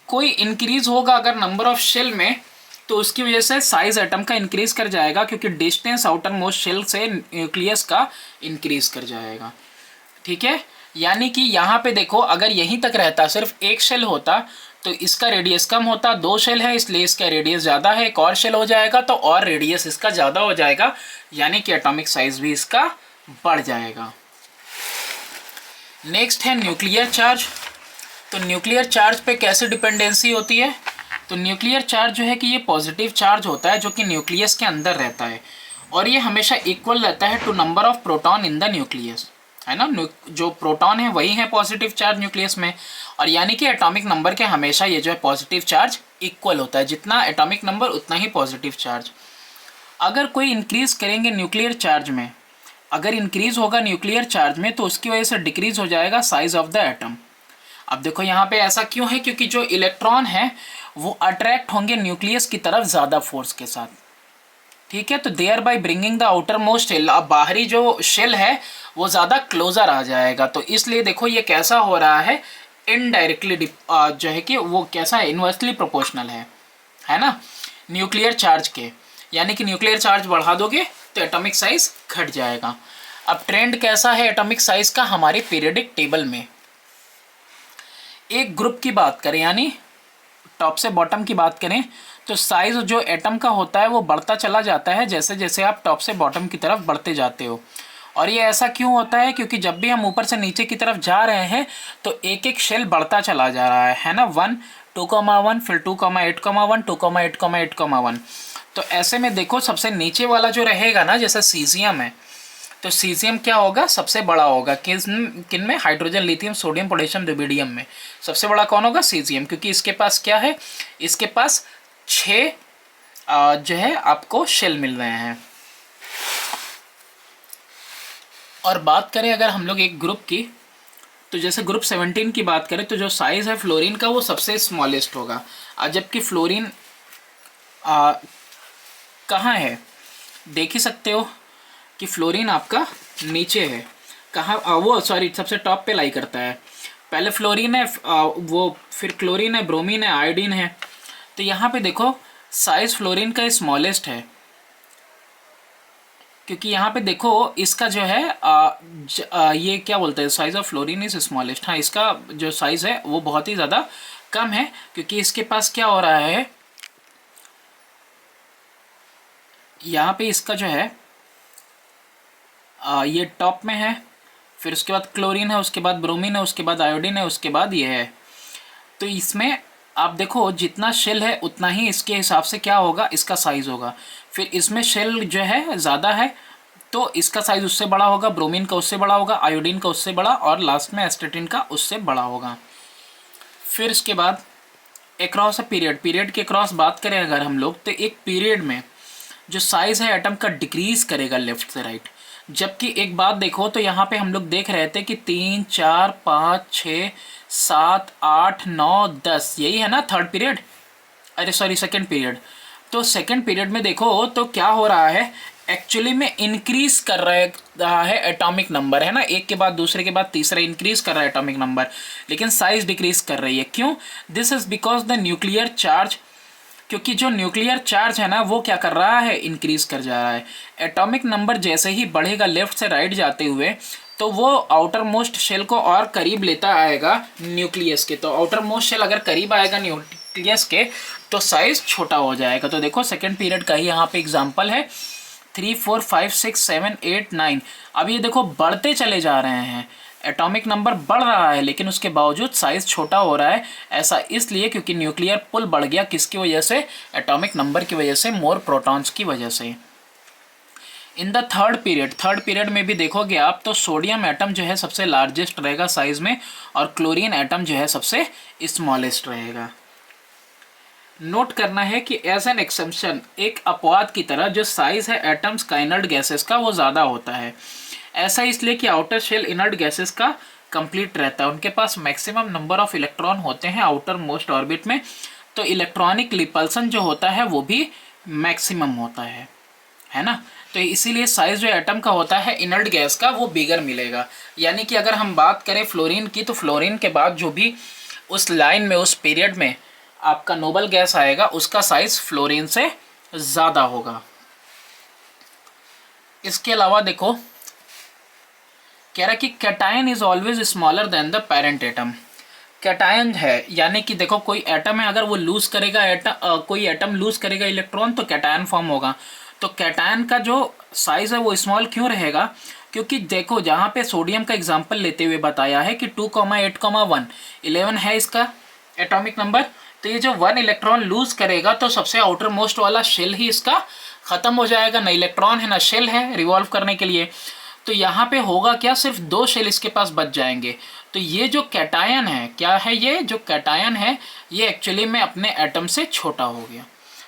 कोई इंक्रीज होगा अगर नंबर ऑफ शेल में, तो उसकी वजह से साइज एटम का इंक्रीज कर जाएगा, क्योंकि डिस्टेंस आउटर मोस्ट शेल से न्यूक्लियस का इंक्रीज कर जाएगा। ठीक है, यानी कि यहाँ पे देखो, अगर यहीं तक रहता, सिर्फ एक शेल होता तो इसका रेडियस कम होता, 2 शेल है इसलिए इसका रेडियस ज़्यादा है, एक और शेल हो जाएगा तो और रेडियस इसका ज़्यादा हो जाएगा, यानी कि एटॉमिक साइज भी इसका बढ़ जाएगा। नेक्स्ट है न्यूक्लियर चार्ज। तो न्यूक्लियर चार्ज पे कैसे डिपेंडेंसी होती है, तो न्यूक्लियर चार्ज जो है कि ये पॉजिटिव चार्ज होता है जो कि न्यूक्लियस के अंदर रहता है, और ये हमेशा इक्वल रहता है to number of proton in the nucleus, है ना। जो प्रोटॉन है वही है पॉजिटिव चार्ज न्यूक्लियस में, और यानी कि एटॉमिक नंबर के हमेशा ये जो है पॉजिटिव चार्ज इक्वल होता है, जितना एटॉमिक नंबर उतना ही पॉजिटिव चार्ज। अगर कोई इंक्रीज करेंगे न्यूक्लियर चार्ज में, अगर इंक्रीज होगा न्यूक्लियर चार्ज में, तो उसकी वजह से डिक्रीज हो जाएगा साइज ऑफ द एटम। अब देखो यहाँ पे ऐसा क्यों है, क्योंकि जो इलेक्ट्रॉन है वो अट्रैक्ट होंगे न्यूक्लियस की तरफ ज़्यादा फोर्स के साथ। ठीक है, तो thereby bringing the outer most shell, अब बाहरी जो शेल है वो ज़्यादा क्लोजर आ जाएगा, तो इसलिए देखो ये कैसा हो रहा है, इनडायरेक्टली जो है कि वो कैसा है, इन्वर्सली प्रोपोर्शनल है ना न्यूक्लियर चार्ज के, यानी कि न्यूक्लियर चार्ज बढ़ा दोगे तो एटॉमिक साइज घट जाएगा। अब ट्रेंड कैसा है एटॉमिक साइज का हमारे पीरियडिक टेबल में, एक ग्रुप की बात करें यानी टॉप से बॉटम की बात करें, तो साइज जो एटम का होता है वो बढ़ता चला जाता है जैसे जैसे आप टॉप से बॉटम की तरफ बढ़ते जाते हो। और ये ऐसा क्यों होता है, क्योंकि जब भी हम ऊपर से नीचे की तरफ जा रहे हैं तो एक एक शेल बढ़ता चला जा रहा है ना, 1 2,1 फिर 2,8,1 2,8,8,1। तो ऐसे में देखो सबसे नीचे वाला जो रहेगा ना, जैसे सीजियम है, तो सीजियम क्या होगा, सबसे बड़ा होगा किन में, hydrogen lithium sodium potassium rubidium में सबसे बड़ा कौन होगा, सीजियम, क्योंकि इसके पास क्या है, इसके पास 6 जो है आपको शेल मिल रहे हैं। और बात करें अगर हम लोग एक ग्रुप की, तो जैसे ग्रुप 17 की बात करें तो जो साइज़ है फ्लोरीन का वो सबसे स्मॉलेस्ट होगा, जबकि फ्लोरीन कहाँ है, देख ही सकते हो कि फ्लोरीन आपका नीचे है, कहाँ वो सॉरी सबसे टॉप पे लाई करता है, पहले फ्लोरीन है वो, फिर क्लोरीन है, ब्रोमीन है, आयोडीन है। तो यहाँ पे देखो साइज़ फ्लोरीन का स्मॉलेस्ट है, क्योंकि यहाँ पे देखो इसका जो है ये क्या बोलते हैं, size of fluorine is smallest. हाँ, इसका जो साइज़ है वो बहुत ही ज़्यादा कम है, क्योंकि इसके पास क्या हो रहा है, यहाँ पे इसका जो है ये टॉप में है, फिर उसके बाद क्लोरीन है, उसके बाद ब्रोमीन है, उसके बाद आयोडीन है, उसके बाद ये है। तो इसमें आप देखो जितना शेल है उतना ही इसके हिसाब से क्या होगा, इसका साइज़ होगा। फिर इसमें शेल जो है ज़्यादा है तो इसका साइज़ उससे बड़ा होगा, ब्रोमीन का उससे बड़ा होगा, आयोडीन का उससे बड़ा, और लास्ट में एस्टेटिन का उससे बड़ा होगा। फिर इसके बाद अक्रॉस अ पीरियड के अक्रॉस बात करें अगर हम लोग, तो एक पीरियड में जो साइज़ है एटम का डिक्रीज़ करेगा लेफ्ट से राइट। जबकि एक बात देखो, तो यहाँ पे हम लोग देख रहे थे कि 3 4 5 6 7 8 9 10, यही है ना थर्ड पीरियड, अरे सॉरी सेकंड पीरियड। तो सेकंड पीरियड में देखो तो क्या हो रहा है, एक्चुअली में इंक्रीज कर रहा है एटॉमिक नंबर, है ना, एक के बाद दूसरे के बाद तीसरा इंक्रीज कर रहा है एटॉमिक नंबर, लेकिन साइज डिक्रीज कर रही है। क्यों, this is because the nuclear charge, क्योंकि जो न्यूक्लियर चार्ज है ना वो क्या कर रहा है, इंक्रीज कर जा रहा है। एटॉमिक नंबर जैसे ही बढ़ेगा लेफ्ट से राइट जाते हुए, तो वो आउटर मोस्ट शेल को और करीब लेता आएगा न्यूक्लियस के। तो आउटर मोस्ट शेल अगर करीब आएगा न्यूक्लियस के तो साइज छोटा हो जाएगा। तो देखो सेकेंड पीरियड का ही यहाँ पे एग्जाम्पल है, 3 4 5 6 7 8 9। अब ये देखो बढ़ते चले जा रहे हैं, एटॉमिक नंबर बढ़ रहा है लेकिन उसके बावजूद साइज़ छोटा हो रहा है। ऐसा इसलिए क्योंकि न्यूक्लियर पुल बढ़ गया, किसकी वजह से, एटॉमिक नंबर की वजह से, मोर प्रोटॉन्स की वजह से। इन द थर्ड पीरियड में भी देखोगे आप तो सोडियम एटम जो है सबसे लार्जेस्ट रहेगा साइज में, और क्लोरीन एटम जो है सबसे स्मॉलेस्ट रहेगा। नोट करना है कि एज एन एक्सेप्शन, एक अपवाद की तरह, जो साइज है एटम्स का इनर्ट गैसेस का वो ज़्यादा होता है। ऐसा इसलिए कि आउटर शेल इनर्ट गैसेस का कंप्लीट रहता है, उनके पास मैक्सिमम नंबर ऑफ इलेक्ट्रॉन होते हैं आउटर मोस्ट ऑर्बिट में, तो इलेक्ट्रॉनिक रिपल्सन जो होता है वो भी मैक्सिमम होता है ना। तो इसीलिए साइज जो एटम का होता है इनर्ट गैस का वो बिगर मिलेगा। यानी कि अगर हम बात करें फ्लोरीन की, तो फ्लोरीन के बाद जो भी उस लाइन में उस पीरियड में आपका नोबल गैस आएगा उसका साइज फ्लोरीन से ज़्यादा होगा। इसके अलावा देखो कह रहा कि cation is always smaller than the parent atom. Cation है यानी कि देखो कोई एटम है, अगर वो लूज करेगा कोई एटम लूज करेगा इलेक्ट्रॉन तो कैटायन फॉर्म होगा। तो कैटायन का जो साइज है वो स्मॉल क्यों रहेगा? क्योंकि देखो जहाँ पे सोडियम का एग्जांपल लेते हुए बताया है कि 2,8,1 11 है इसका एटॉमिक नंबर, तो ये जो 1 इलेक्ट्रॉन लूज करेगा तो सबसे आउटर मोस्ट वाला शेल ही इसका खत्म हो जाएगा, ना इलेक्ट्रॉन है ना शेल है रिवॉल्व करने के लिए। तो यहाँ पे होगा क्या, सिर्फ 2 शेल इसके पास बच जाएंगे। तो ये जो कैटायन है, क्या है ये जो कैटायन है, ये एक्चुअली में अपने एटम से छोटा हो गया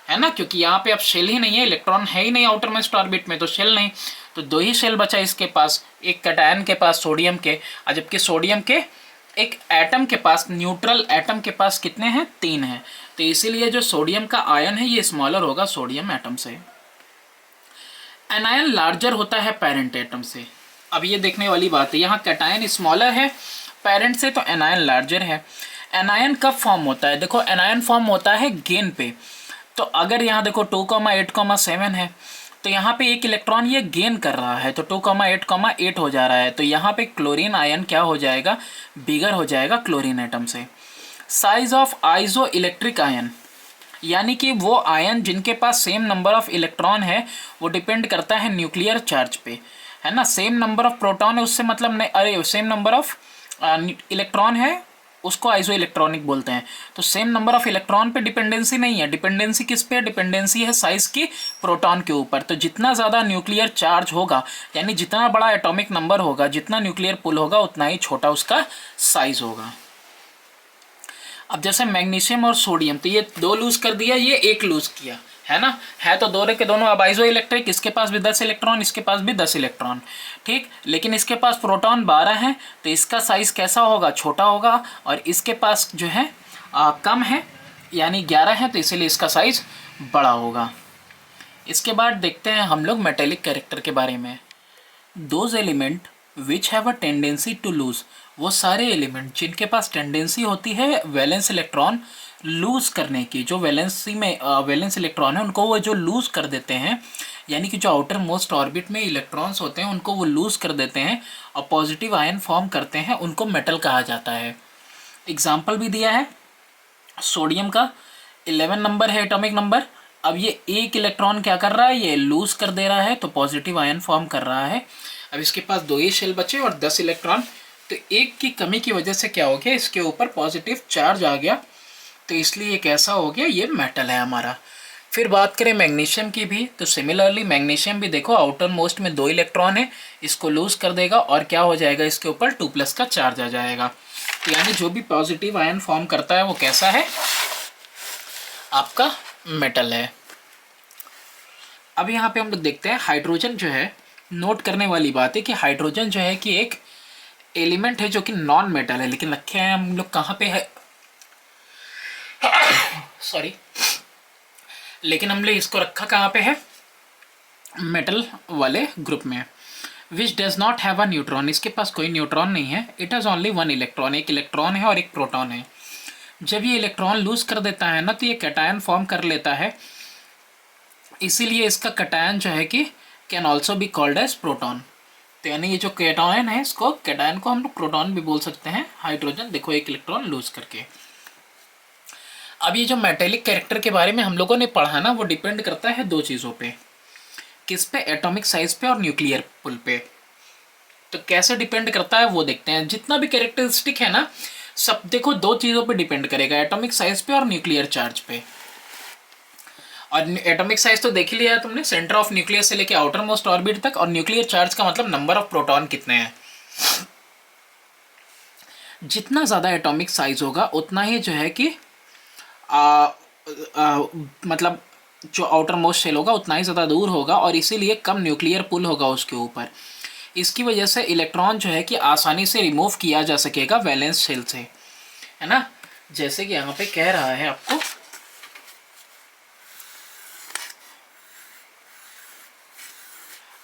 है ना, क्योंकि यहाँ पे अब शेल ही नहीं है, इलेक्ट्रॉन है ही नहीं आउटर मोस्ट ऑर्बिट में, तो शेल नहीं, तो 2 ही शेल बचा इसके पास, एक कैटायन के पास सोडियम के, और जबकि सोडियम के एक एटम के पास, न्यूट्रल एटम के पास कितने हैं, 3 हैं। तो इसीलिए जो सोडियम का आयन है ये स्मॉलर होगा सोडियम एटम से। एनायन लार्जर होता है पेरेंट एटम से। अब ये देखने वाली बात है, यहाँ कैटायन स्मॉलर है पेरेंट से, तो एनायन लार्जर है। एनायन कब फॉर्म होता है? देखो एनायन फॉर्म होता है गेन पे। तो अगर यहाँ देखो 2,8,7 है, तो यहाँ पे एक इलेक्ट्रॉन ये गेन कर रहा है, तो 2,8,8 हो जा रहा है, तो यहाँ पे क्लोरीन आयन क्या हो जाएगा, बिगर हो जाएगा क्लोरीन एटम से। साइज ऑफ आइजो इलेक्ट्रिक आयन, यानी कि वो आयन जिनके पास सेम नंबर ऑफ इलेक्ट्रॉन है, वो डिपेंड करता है न्यूक्लियर चार्ज पे, है ना। सेम नंबर ऑफ प्रोटॉन है उससे मतलब नहीं, अरे सेम नंबर ऑफ इलेक्ट्रॉन है उसको आइसो इलेक्ट्रॉनिक बोलते हैं। तो सेम नंबर ऑफ इलेक्ट्रॉन पे डिपेंडेंसी नहीं है, डिपेंडेंसी किस पे, डिपेंडेंसी है साइज की प्रोटॉन के ऊपर। तो जितना ज़्यादा न्यूक्लियर चार्ज होगा, यानी जितना बड़ा एटॉमिक नंबर होगा, जितना न्यूक्लियर पुल होगा, उतना ही छोटा उसका साइज होगा। अब जैसे मैग्नीशियम और सोडियम, तो ये 2 लूज कर दिया, ये 1 लूज किया, है ना, है तो दोनों के दोनों अब आइसो इलेक्ट्रिक, इसके पास भी 10 इलेक्ट्रॉन, इसके पास भी 10 इलेक्ट्रॉन, ठीक। लेकिन इसके पास प्रोटॉन 12 है, तो इसका साइज कैसा होगा, छोटा होगा, और इसके पास जो है कम है, यानी 11 है, तो इसीलिए इसका साइज बड़ा होगा। इसके बाद देखते हैं हम लोग मेटेलिक कैरेक्टर के बारे में। Those element which have a tendency to lose, वो सारे एलिमेंट जिनके पास टेंडेंसी होती है वैलेंस इलेक्ट्रॉन लूज करने की, जो वैलेंसी में वैलेंस इलेक्ट्रॉन है उनको वो जो लूज कर देते हैं, यानी कि जो आउटर मोस्ट ऑर्बिट में इलेक्ट्रॉन्स होते हैं उनको वो लूज कर देते हैं और पॉजिटिव आयन फॉर्म करते हैं, उनको मेटल कहा जाता है। एग्जाम्पल भी दिया है, सोडियम का 11 नंबर है एटॉमिक नंबर। अब ये 1 इलेक्ट्रॉन क्या कर रहा है, ये लूज कर दे रहा है, तो पॉजिटिव आयन फॉर्म कर रहा है। अब इसके पास 2 ही शेल बचे और 10 इलेक्ट्रॉन, तो 1 की कमी की वजह से क्या हो गया, इसके ऊपर पॉजिटिव चार्ज आ गया, तो इसलिए ये कैसा हो गया, ये मेटल है हमारा। फिर बात करें मैग्नीशियम की भी, तो सिमिलरली मैग्नीशियम भी देखो आउटर मोस्ट में 2 इलेक्ट्रॉन है, इसको लूज कर देगा और क्या हो जाएगा, इसके ऊपर 2+ का चार्ज आ जाएगा। तो यानी जो भी पॉजिटिव आयन फॉर्म करता है वो कैसा है, आपका मेटल है। अब यहाँ पे हम लोग देखते हैं हाइड्रोजन जो है, नोट करने वाली बात है कि हाइड्रोजन जो है कि एक एलिमेंट है जो कि नॉन मेटल है, लेकिन रखे हैं हम लोग कहाँ पे है सॉरी, लेकिन हमने इसको रखा कहाँ पे है, मेटल वाले ग्रुप में। Which does not have a neutron, इसके पास कोई न्यूट्रॉन नहीं है। इट हैज़ ओनली 1 इलेक्ट्रॉन, एक इलेक्ट्रॉन है और एक प्रोटॉन है। जब ये इलेक्ट्रॉन लूज कर देता है ना, तो ये कैटायन फॉर्म कर लेता है, इसीलिए इसका कैटायन जो है कि can also be called as proton. तो यानी ये जो कैटायन है, इसको कैटायन को हम लोग प्रोटॉन भी बोल सकते हैं। हाइड्रोजन देखो 1 इलेक्ट्रॉन लूज करके। अब ये जो मेटेलिक कैरेक्टर के बारे में हम लोगों ने पढ़ा ना, वो डिपेंड करता है 2 चीज़ों पे, किस पे, एटॉमिक साइज पे और न्यूक्लियर पुल पे। तो कैसे डिपेंड करता है वो देखते हैं। जितना भी कैरेक्टरिस्टिक है ना, सब देखो 2 चीज़ों पे डिपेंड करेगा, एटॉमिक साइज पे और न्यूक्लियर चार्ज पे। और एटॉमिक साइज तो देख ही लिया तुमने, सेंटर ऑफ न्यूक्लियस से लेके आउटर मोस्ट ऑर्बिट तक। और न्यूक्लियर चार्ज का मतलब नंबर ऑफ प्रोटॉन कितने हैं। जितना ज़्यादा एटॉमिक साइज होगा उतना ही जो है कि मतलब जो आउटर मोस्ट शेल होगा उतना ही ज़्यादा दूर होगा, और इसीलिए कम न्यूक्लियर पुल होगा उसके ऊपर। इसकी वजह से इलेक्ट्रॉन जो है कि आसानी से रिमूव किया जा सकेगा वैलेंस शेल से, है ना। जैसे कि यहाँ पे कह रहा है आपको,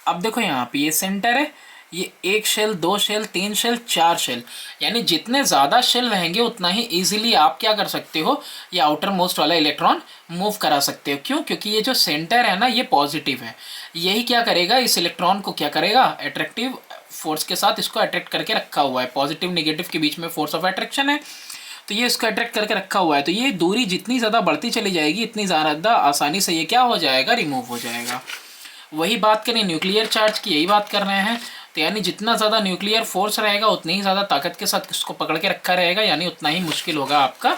अब देखो यहाँ पे ये सेंटर है, ये एक शेल, दो शेल, तीन शेल, चार शेल, यानी जितने ज़्यादा शेल रहेंगे उतना ही इजीली आप क्या कर सकते हो, ये आउटर मोस्ट वाला इलेक्ट्रॉन मूव करा सकते हो। क्यों? क्योंकि ये जो सेंटर है ना ये पॉजिटिव है, यही क्या करेगा, इस इलेक्ट्रॉन को क्या करेगा, अट्रैक्टिव फोर्स के साथ इसको अट्रैक्ट करके रखा हुआ है। पॉजिटिव निगेटिव के बीच में फोर्स ऑफ अट्रैक्शन है, तो ये इसको अट्रैक्ट करके रखा हुआ है। तो ये दूरी जितनी ज़्यादा बढ़ती चली जाएगी इतनी ज़्यादा आसानी से ये क्या हो जाएगा, रिमूव हो जाएगा। वही बात करें न्यूक्लियर चार्ज की, यही बात कर रहे हैं। तो यानी जितना ज़्यादा न्यूक्लियर फोर्स रहेगा उतनी ही ज़्यादा ताकत के साथ इसको पकड़ के रखा रहेगा, यानी उतना ही मुश्किल होगा आपका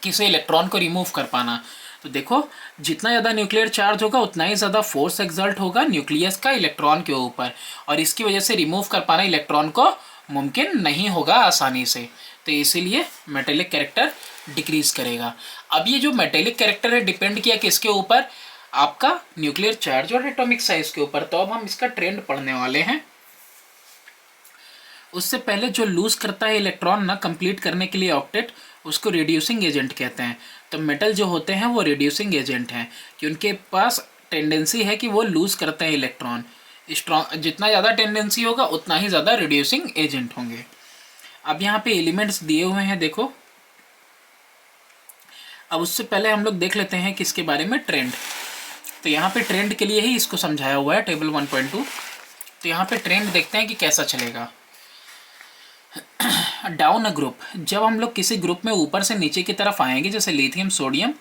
किसी इलेक्ट्रॉन को रिमूव कर पाना। तो देखो जितना ज़्यादा न्यूक्लियर चार्ज होगा उतना ही ज़्यादा फोर्स एक्सर्ट होगा न्यूक्लियस का इलेक्ट्रॉन के ऊपर, और इसकी वजह से रिमूव कर पाना इलेक्ट्रॉन को मुमकिन नहीं होगा आसानी से। तो इसीलिए मेटेलिक कैरेक्टर डिक्रीज करेगा। अब ये जो मेटेलिक कैरेक्टर है डिपेंड किया किसके ऊपर, आपका न्यूक्लियर चार्ज और एटॉमिक साइज के ऊपर। तो अब हम इसका ट्रेंड पढ़ने वाले हैं। उससे पहले जो लूज करता है इलेक्ट्रॉन ना कंप्लीट करने के लिए ऑक्टेट, उसको रिड्यूसिंग एजेंट कहते हैं। तो मेटल जो होते हैं वो रिड्यूसिंग एजेंट हैं कि उनके पास टेंडेंसी है कि वो लूज करते हैं इलेक्ट्रॉन। स्ट्रॉन्ग जितना ज़्यादा टेंडेंसी होगा उतना ही ज़्यादा रिड्यूसिंग एजेंट होंगे। अब यहाँ पे एलिमेंट्स दिए हुए हैं देखो। अब उससे पहले हम लोग देख लेते हैं किसके बारे में, ट्रेंड। तो यहाँ पे ट्रेंड के लिए ही इसको समझाया हुआ है टेबल 1.2। तो यहाँ पे ट्रेंड देखते हैं कि कैसा चलेगा। डाउन अ ग्रुप, जब हम लोग किसी ग्रुप में ऊपर से नीचे की तरफ आएंगे, जैसे lithium, sodium,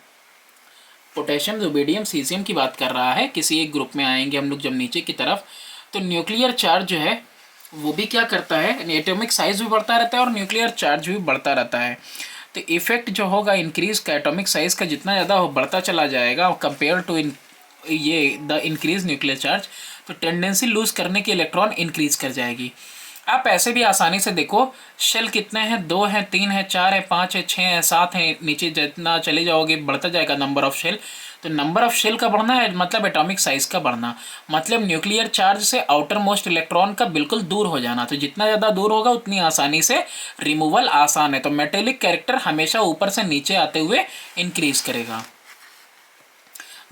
potassium, rubidium, caesium की बात कर रहा है, किसी एक ग्रुप में आएंगे हम लोग जब नीचे की तरफ, तो न्यूक्लियर चार्ज जो है वो भी क्या करता है, एटॉमिक साइज भी बढ़ता रहता है और न्यूक्लियर चार्ज भी बढ़ता रहता है। तो इफेक्ट जो होगा इंक्रीज का एटॉमिक साइज का जितना ज़्यादा बढ़ता चला जाएगा कंपेयर टू ये द इंक्रीज न्यूक्लियर चार्ज, तो टेंडेंसी लूज करने की इलेक्ट्रॉन इंक्रीज कर जाएगी। आप ऐसे भी आसानी से देखो, शेल कितने हैं, 2 हैं, 3 हैं, 4 है, 5 है, 6 है, 7 है, नीचे जितना चले जाओगे बढ़ता जाएगा नंबर ऑफ शेल। तो नंबर ऑफ शेल का बढ़ना है मतलब एटॉमिक साइज का बढ़ना, मतलब न्यूक्लियर चार्ज से आउटर मोस्ट इलेक्ट्रॉन का बिल्कुल दूर हो जाना। तो जितना ज़्यादा दूर होगा उतनी आसानी से रिमूवल आसान है। तो मेटेलिक कैरेक्टर हमेशा ऊपर से नीचे आते हुए इंक्रीज करेगा।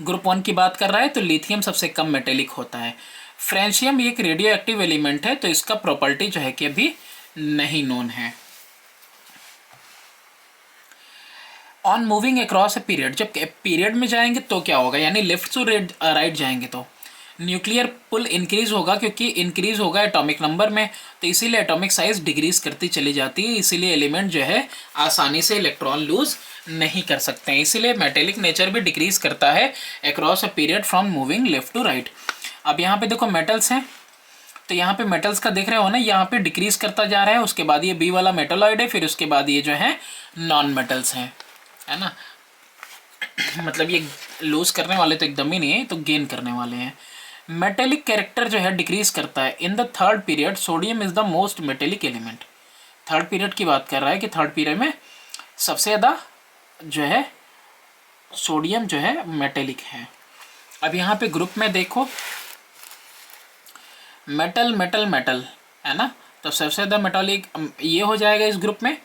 ग्रुप 1 की बात कर रहा है तो लिथियम सबसे कम मेटेलिक होता है। फ्रेंशियम एक रेडियो एक्टिव एलिमेंट है, तो इसका प्रॉपर्टी जो है कि अभी नहीं नोन है। On moving across a period, जब पीरियड में जाएंगे तो क्या होगा, यानी लेफ्ट टू राइट जाएंगे तो न्यूक्लियर पुल इंक्रीज होगा, क्योंकि इंक्रीज होगा एटॉमिक नंबर में, तो इसीलिए एटॉमिक साइज डिक्रीज करती चली जाती है। इसीलिए एलिमेंट जो है आसानी से इलेक्ट्रॉन लूज नहीं कर सकते हैं, इसीलिए मेटेलिक नेचर भी डिक्रीज करता है across a period from moving left to right. अब यहाँ पे देखो मेटल्स हैं, तो यहाँ पे मेटल्स का देख रहे हो ना, यहाँ पे डिक्रीज करता जा रहा है। उसके बाद ये बी वाला मेटलॉइड है, फिर उसके बाद ये जो है नॉन मेटल्स हैं, है ना। मतलब ये लूज करने वाले तो एकदम ही नहीं है, तो गेन करने वाले हैं। मेटेलिक कैरेक्टर जो है डिक्रीज करता है in the third period. Sodium is the most metallic element. Third period की बात कर रहा है कि थर्ड पीरियड में सबसे ज़्यादा जो है सोडियम जो है मेटेलिक है। अब यहाँ पे ग्रुप में देखो मेटल मेटल मेटल, है ना, तो सबसे ज़्यादा मेटालिक ये हो जाएगा इस ग्रुप में।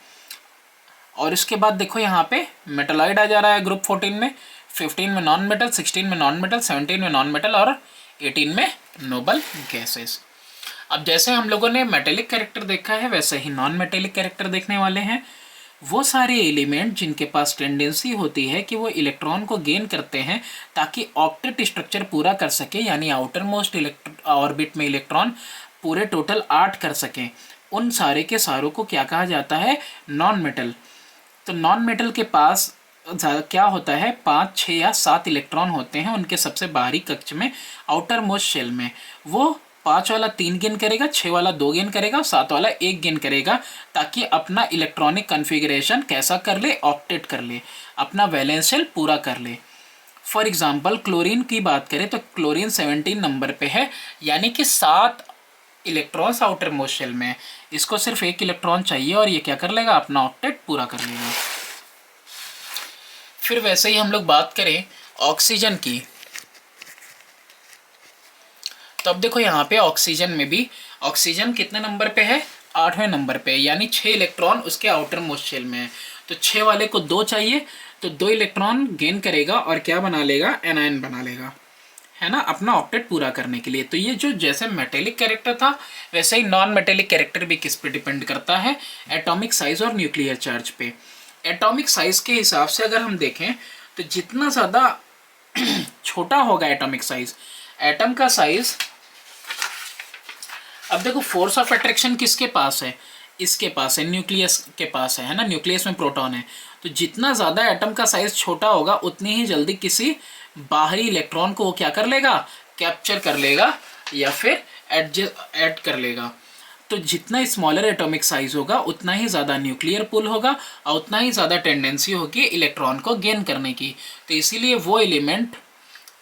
और इसके बाद देखो यहाँ पे मेटलॉइड आ जा रहा है ग्रुप 14 में, 15 में नॉन मेटल, 16 में नॉन मेटल, 17 में नॉन मेटल और 18 में नोबल गैसेस। अब जैसे हम लोगों ने मेटेलिक कैरेक्टर देखा है वैसे ही नॉन मेटेलिक कैरेक्टर देखने वाले हैं। वो सारे एलिमेंट जिनके पास टेंडेंसी होती है कि वो इलेक्ट्रॉन को गेन करते हैं ताकि ऑक्टेट स्ट्रक्चर पूरा कर सके, यानी आउटर मोस्ट ऑर्बिट में इलेक्ट्रॉन पूरे टोटल 8 कर सकें, उन सारे के सारों को क्या कहा जाता है, नॉन मेटल। तो नॉन मेटल के पास क्या होता है, 5, 6 या 7 इलेक्ट्रॉन होते हैं उनके सबसे बाहरी कक्ष में, आउटर मोस्ट शेल में। वो 5 वाला 3 गेन करेगा, 6 वाला 2 गेन करेगा, 7 वाला 1 गेन करेगा, ताकि अपना इलेक्ट्रॉनिक कन्फिग्रेशन कैसा कर ले, ऑक्टेट कर ले, अपना वैलेंस शेल पूरा कर ले। फॉर एग्जांपल क्लोरीन की बात करें तो क्लोरीन 17 नंबर पे है, यानी कि 7 इलेक्ट्रॉन्स आउटर मोस्ट शेल में। इसको सिर्फ 1 इलेक्ट्रॉन चाहिए और ये क्या कर लेगा, अपना ऑक्टेट पूरा कर लेगा। फिर वैसे ही हम लोग बात करें ऑक्सीजन की, तो अब देखो यहाँ पे ऑक्सीजन में भी, ऑक्सीजन कितने नंबर पे है, 8वें नंबर पे, यानी 6 इलेक्ट्रॉन उसके आउटर मोस्ट शेल में है। तो 6 वाले को 2 चाहिए, तो 2 इलेक्ट्रॉन गेन करेगा और क्या बना लेगा, एनायन बना लेगा, है ना, अपना ऑक्टेट पूरा करने के लिए। तो ये जो जैसे मेटेलिक कैरेक्टर था, वैसे ही नॉन मेटेलिक कैरेक्टर भी किस पे डिपेंड करता है, एटॉमिक साइज और न्यूक्लियर चार्ज पे। एटॉमिक साइज के हिसाब से अगर हम देखें तो जितना ज़्यादा छोटा होगा एटॉमिक साइज, एटम का साइज, अब देखो फोर्स ऑफ अट्रैक्शन किसके पास है, इसके पास है, न्यूक्लियस के पास है ना, न्यूक्लियस में प्रोटॉन है। तो जितना ज़्यादा एटम का साइज छोटा होगा उतनी ही जल्दी किसी बाहरी इलेक्ट्रॉन को वो क्या कर लेगा, कैप्चर कर लेगा या फिर ऐड कर लेगा। तो जितना स्मॉलर एटॉमिक साइज होगा उतना ही ज़्यादा न्यूक्लियर पुल होगा और उतना ही ज़्यादा टेंडेंसी होगी इलेक्ट्रॉन को गेन करने की। तो इसीलिए वो एलिमेंट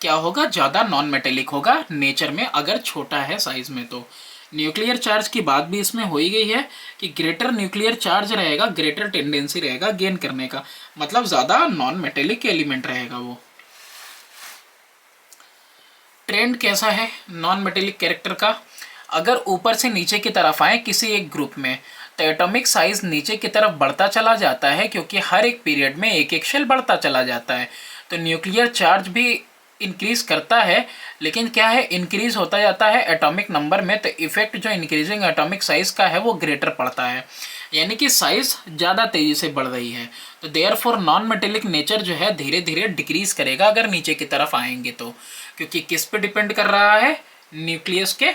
क्या होगा, ज़्यादा नॉन मेटेलिक होगा नेचर में, अगर छोटा है साइज में। तो न्यूक्लियर चार्ज की बात भी इसमें हो ही गई है कि ग्रेटर न्यूक्लियर चार्ज रहेगा, ग्रेटर टेंडेंसी रहेगा गेन करने का, मतलब ज़्यादा नॉन मेटेलिक एलिमेंट रहेगा वो। ट्रेंड कैसा है नॉन मेटेलिक कैरेक्टर का, अगर ऊपर से नीचे की तरफ आए किसी एक ग्रुप में तो एटॉमिक साइज नीचे की तरफ बढ़ता चला जाता है, क्योंकि हर एक पीरियड में एक एक शेल बढ़ता चला जाता है। तो न्यूक्लियर चार्ज भी इंक्रीज करता है, लेकिन क्या है, इंक्रीज होता जाता है एटॉमिक नंबर में। तो इफेक्ट जो इंक्रीजिंग एटॉमिक साइज का है वो ग्रेटर पड़ता है, यानी कि साइज ज़्यादा तेज़ी से बढ़ रही है। तो देयरफॉर नॉन मेटेलिक नेचर जो है धीरे धीरे डिक्रीज करेगा अगर नीचे की तरफ आएंगे तो, क्योंकि किस पे डिपेंड कर रहा है, न्यूक्लियस के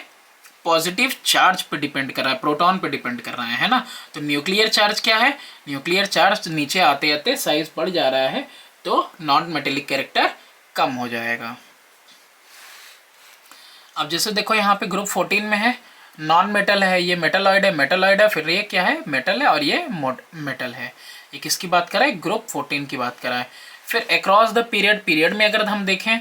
पॉजिटिव चार्ज पे डिपेंड कर रहा है, प्रोटॉन पे डिपेंड कर रहा है ना। तो न्यूक्लियर चार्ज क्या है, न्यूक्लियर चार्ज नीचे आते आते साइज बढ़ जा रहा है, तो नॉन मेटेलिक कैरेक्टर कम हो जाएगा। अब जैसे देखो यहाँ पे ग्रुप 14 में है, नॉन मेटल है, ये मेटलॉइड है, मेटलॉइड है, फिर ये क्या है, मेटल है, और ये मेटल है। ये किसकी बात कर रहा है, ग्रुप 14 की बात कर रहा है। फिर अक्रॉस द पीरियड, पीरियड में अगर हम देखें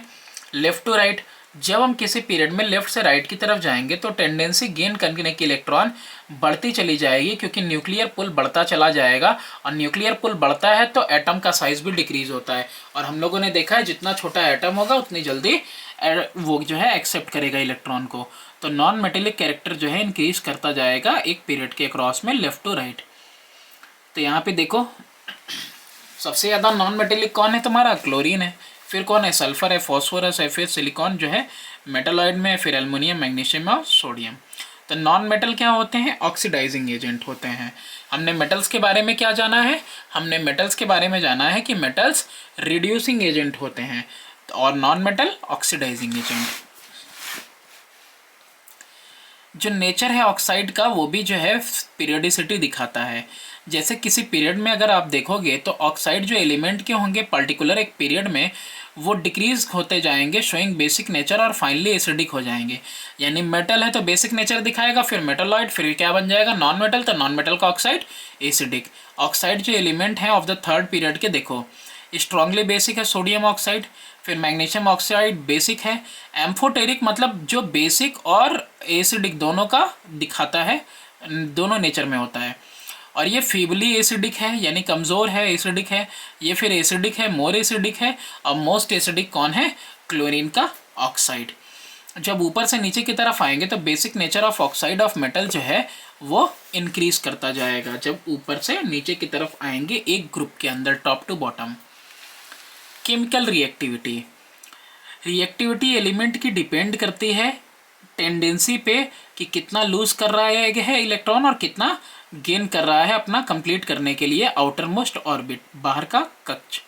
लेफ्ट टू राइट, जब हम किसी पीरियड में लेफ्ट से राइट की तरफ जाएंगे तो टेंडेंसी गेन करने की इलेक्ट्रॉन बढ़ती चली जाएगी, क्योंकि न्यूक्लियर पुल बढ़ता चला जाएगा, और न्यूक्लियर पुल बढ़ता है तो एटम का साइज भी डिक्रीज होता है। और हम लोगों ने देखा है जितना छोटा एटम होगा उतनी जल्दी वो जो है एक्सेप्ट करेगा इलेक्ट्रॉन को। तो नॉन मेटेलिक कैरेक्टर जो है इंक्रीज करता जाएगा एक पीरियड के अक्रॉस में लेफ्ट टू राइट। तो यहाँ पे देखो सबसे ज़्यादा नॉन मेटेलिक कौन है तुम्हारा, क्लोरीन है, फिर कौन है, सल्फर है, फॉस्फोरस है, फिर सिलिकॉन जो है मेटलॉइड में, फिर एल्युमिनियम, मैग्नीशियम और सोडियम। तो नॉन मेटल क्या होते हैं, ऑक्सीडाइजिंग एजेंट होते हैं। हमने मेटल्स के बारे में क्या जाना है, हमने मेटल्स के बारे में जाना है कि मेटल्स रिड्यूसिंग एजेंट होते हैं और नॉन मेटल ऑक्सीडाइजिंग एजेंट। जो नेचर है ऑक्साइड का वो भी जो है पीरियडिसिटी दिखाता है। जैसे किसी पीरियड में अगर आप देखोगे तो ऑक्साइड जो एलिमेंट के होंगे पर्टिकुलर एक पीरियड में वो डिक्रीज होते जाएंगे, शोइंग बेसिक नेचर, और फाइनली एसिडिक हो जाएंगे। यानी मेटल है तो बेसिक नेचर दिखाएगा, फिर मेटलॉइड, फिर क्या बन जाएगा, नॉन मेटल, तो नॉन मेटल का ऑक्साइड एसिडिक। ऑक्साइड जो एलिमेंट है ऑफ द थर्ड पीरियड के देखो, स्ट्रांगली बेसिक है सोडियम ऑक्साइड, फिर मैग्नीशियम ऑक्साइड बेसिक है, एम्फोटेरिक मतलब जो बेसिक और एसिडिक दोनों का दिखाता है, दोनों नेचर में होता है। और ये फीबली एसिडिक है यानी कमज़ोर है, एसिडिक है, ये फिर एसिडिक है, मोर एसिडिक है, और मोस्ट एसिडिक कौन है, क्लोरीन का ऑक्साइड। जब ऊपर से नीचे की तरफ आएंगे तो basic nature of oxide of metal जो है वो इंक्रीज करता जाएगा जब ऊपर से नीचे की तरफ आएंगे एक ग्रुप के अंदर, top to bottom. Chemical reactivity, reactivity element की डिपेंड करती है टेंडेंसी पे कि कितना लूज कर रहा है इलेक्ट्रॉन और कितना गेन कर रहा है अपना कंप्लीट करने के लिए आउटर मोस्ट ऑर्बिट, बाहर का कक्ष।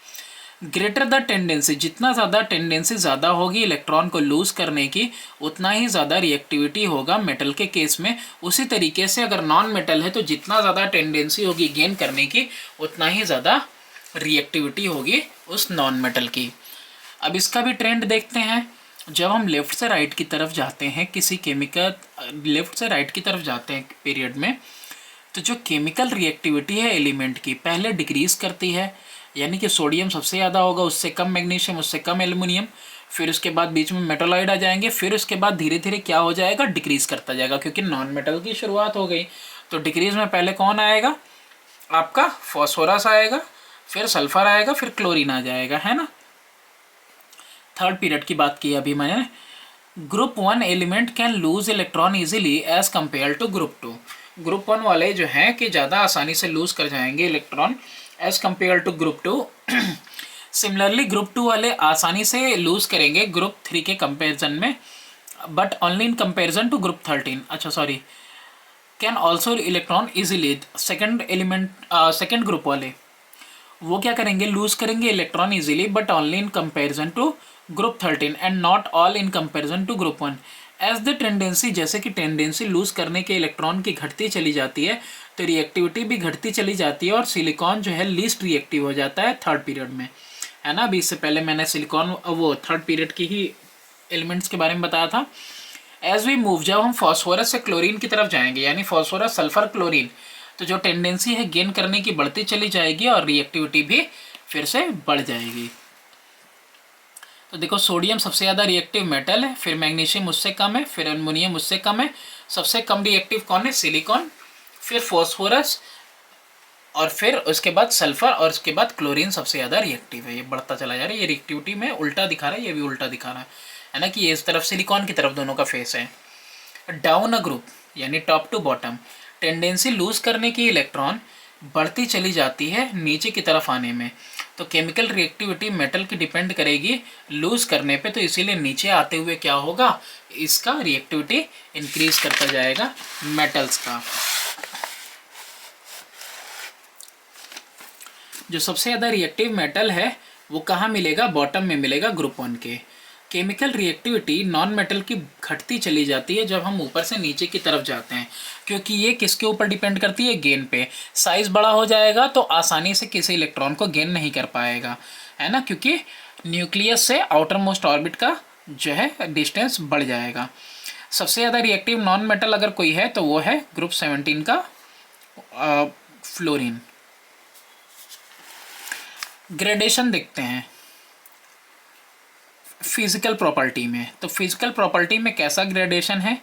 ग्रेटर द टेंडेंसी, जितना ज़्यादा टेंडेंसी ज़्यादा होगी इलेक्ट्रॉन को लूज करने की उतना ही ज़्यादा रिएक्टिविटी होगा मेटल के केस में। उसी तरीके से अगर नॉन मेटल है तो जितना ज़्यादा टेंडेंसी होगी गेन करने की उतना ही ज़्यादा रिएक्टिविटी होगी उस नॉन मेटल की। अब इसका भी ट्रेंड देखते हैं। जब हम लेफ़्ट से राइट की तरफ जाते हैं किसी केमिकल, लेफ़्ट से राइट की तरफ जाते हैं पीरियड में, तो जो केमिकल रिएक्टिविटी है एलिमेंट की पहले डिक्रीज़ करती है, यानी कि सोडियम सबसे ज़्यादा होगा, उससे कम मैग्नीशियम, उससे कम एल्युमिनियम, फिर उसके बाद बीच में मेटालॉइड आ जाएंगे, फिर उसके बाद धीरे धीरे क्या हो जाएगा, डिक्रीज करता जाएगा, क्योंकि नॉन मेटल की शुरुआत हो गई। तो डिक्रीज में पहले कौन आएगा, आपका फॉस्फोरस आएगा, फिर सल्फर आएगा, फिर क्लोरीन आ जाएगा, है ना। थर्ड पीरियड की बात की अभी मैंने। Group 1 element can lose electron easily as compare to group 2। Group 1 वाले जो हैं कि ज़्यादा आसानी से लूज कर जाएंगे electron as compare to group 2। Similarly group 2 वाले आसानी से लूज करेंगे ग्रुप 3 के कंपेरिजन में, but only in comparison to group 13। अच्छा sorry, can also electron easily. Second element, second group वाले वो क्या करेंगे, लूज करेंगे electron easily, but only in comparison to group 13 and not all in comparison to group 1। As the tendency, जैसे कि tendency lose करने के इलेक्ट्रॉन की घटती चली जाती है, तो रिएक्टिविटी भी घटती चली जाती है, और सिलिकॉन जो है लीस्ट रिएक्टिव हो जाता है थर्ड पीरियड में, है ना। अभी इससे पहले मैंने सिलिकॉन वो थर्ड पीरियड की ही एलिमेंट्स के बारे में बताया था। एज वी मूव, जब हम फॉस्फोरस से क्लोरीन की तरफ जाएंगे, यानी फॉस्फोरस सल्फर क्लोरीन, तो जो टेंडेंसी है गेन करने की बढ़ती चली जाएगी और रिएक्टिविटी भी फिर से बढ़ जाएगी। तो देखो सोडियम सबसे ज़्यादा रिएक्टिव मेटल है, फिर मैग्नीशियम उससे कम है, फिर एल्युमिनियम उससे कम है, सबसे कम रिएक्टिव कौन है, सिलिकॉन, फिर फॉस्फोरस, और फिर उसके बाद सल्फर, और उसके बाद क्लोरीन सबसे ज़्यादा रिएक्टिव है। ये बढ़ता चला जा रहा है, ये रिएक्टिविटी में उल्टा दिखा रहा है, ये भी उल्टा दिखा रहा है ना, कि ये इस तरफ सिलिकॉन की तरफ दोनों का फेस है। डाउन अ ग्रुप यानी top to bottom, tendency lose करने की इलेक्ट्रॉन बढ़ती चली जाती है नीचे की तरफ आने में। तो केमिकल रिएक्टिविटी मेटल की डिपेंड करेगी लूज करने पे, तो इसीलिए नीचे आते हुए क्या होगा, इसका रिएक्टिविटी इंक्रीज करता जाएगा मेटल्स का। जो सबसे ज़्यादा रिएक्टिव मेटल है वो कहाँ मिलेगा, बॉटम में मिलेगा ग्रुप 1 के। केमिकल रिएक्टिविटी नॉन मेटल की घटती चली जाती है जब हम ऊपर से नीचे की तरफ जाते हैं, क्योंकि ये किसके ऊपर डिपेंड करती है, गेन पे। साइज़ बड़ा हो जाएगा तो आसानी से किसी इलेक्ट्रॉन को गेन नहीं कर पाएगा, है ना, क्योंकि न्यूक्लियस से आउटर मोस्ट ऑर्बिट का जो है डिस्टेंस बढ़ जाएगा। सबसे ज़्यादा रिएक्टिव नॉन मेटल अगर कोई है तो वो है ग्रुप 17 का फ्लोरीन। ग्रेडेशन देखते हैं फिजिकल प्रॉपर्टी में। तो फिजिकल प्रॉपर्टी में कैसा ग्रेडेशन है,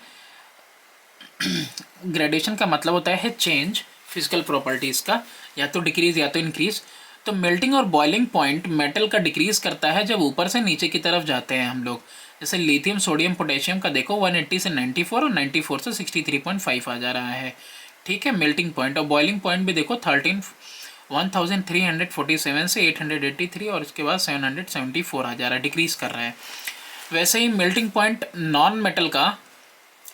ग्रेडेशन का मतलब होता है चेंज फिजिकल प्रॉपर्टीज़ का, या तो डिक्रीज या तो इंक्रीज। तो मेल्टिंग और बॉइलिंग पॉइंट मेटल का डिक्रीज करता है जब ऊपर से नीचे की तरफ जाते हैं हम लोग। जैसे लिथियम सोडियम पोटेशियम का देखो 180 से 94 और 94 से 63.5 आ जा रहा है, ठीक है, मेल्टिंग पॉइंट। और बॉइलिंग पॉइंट भी देखो 1347 से 883 और उसके बाद 774 आ जा रहा है, डिक्रीज कर रहा है। वैसे ही मेल्टिंग पॉइंट नॉन मेटल का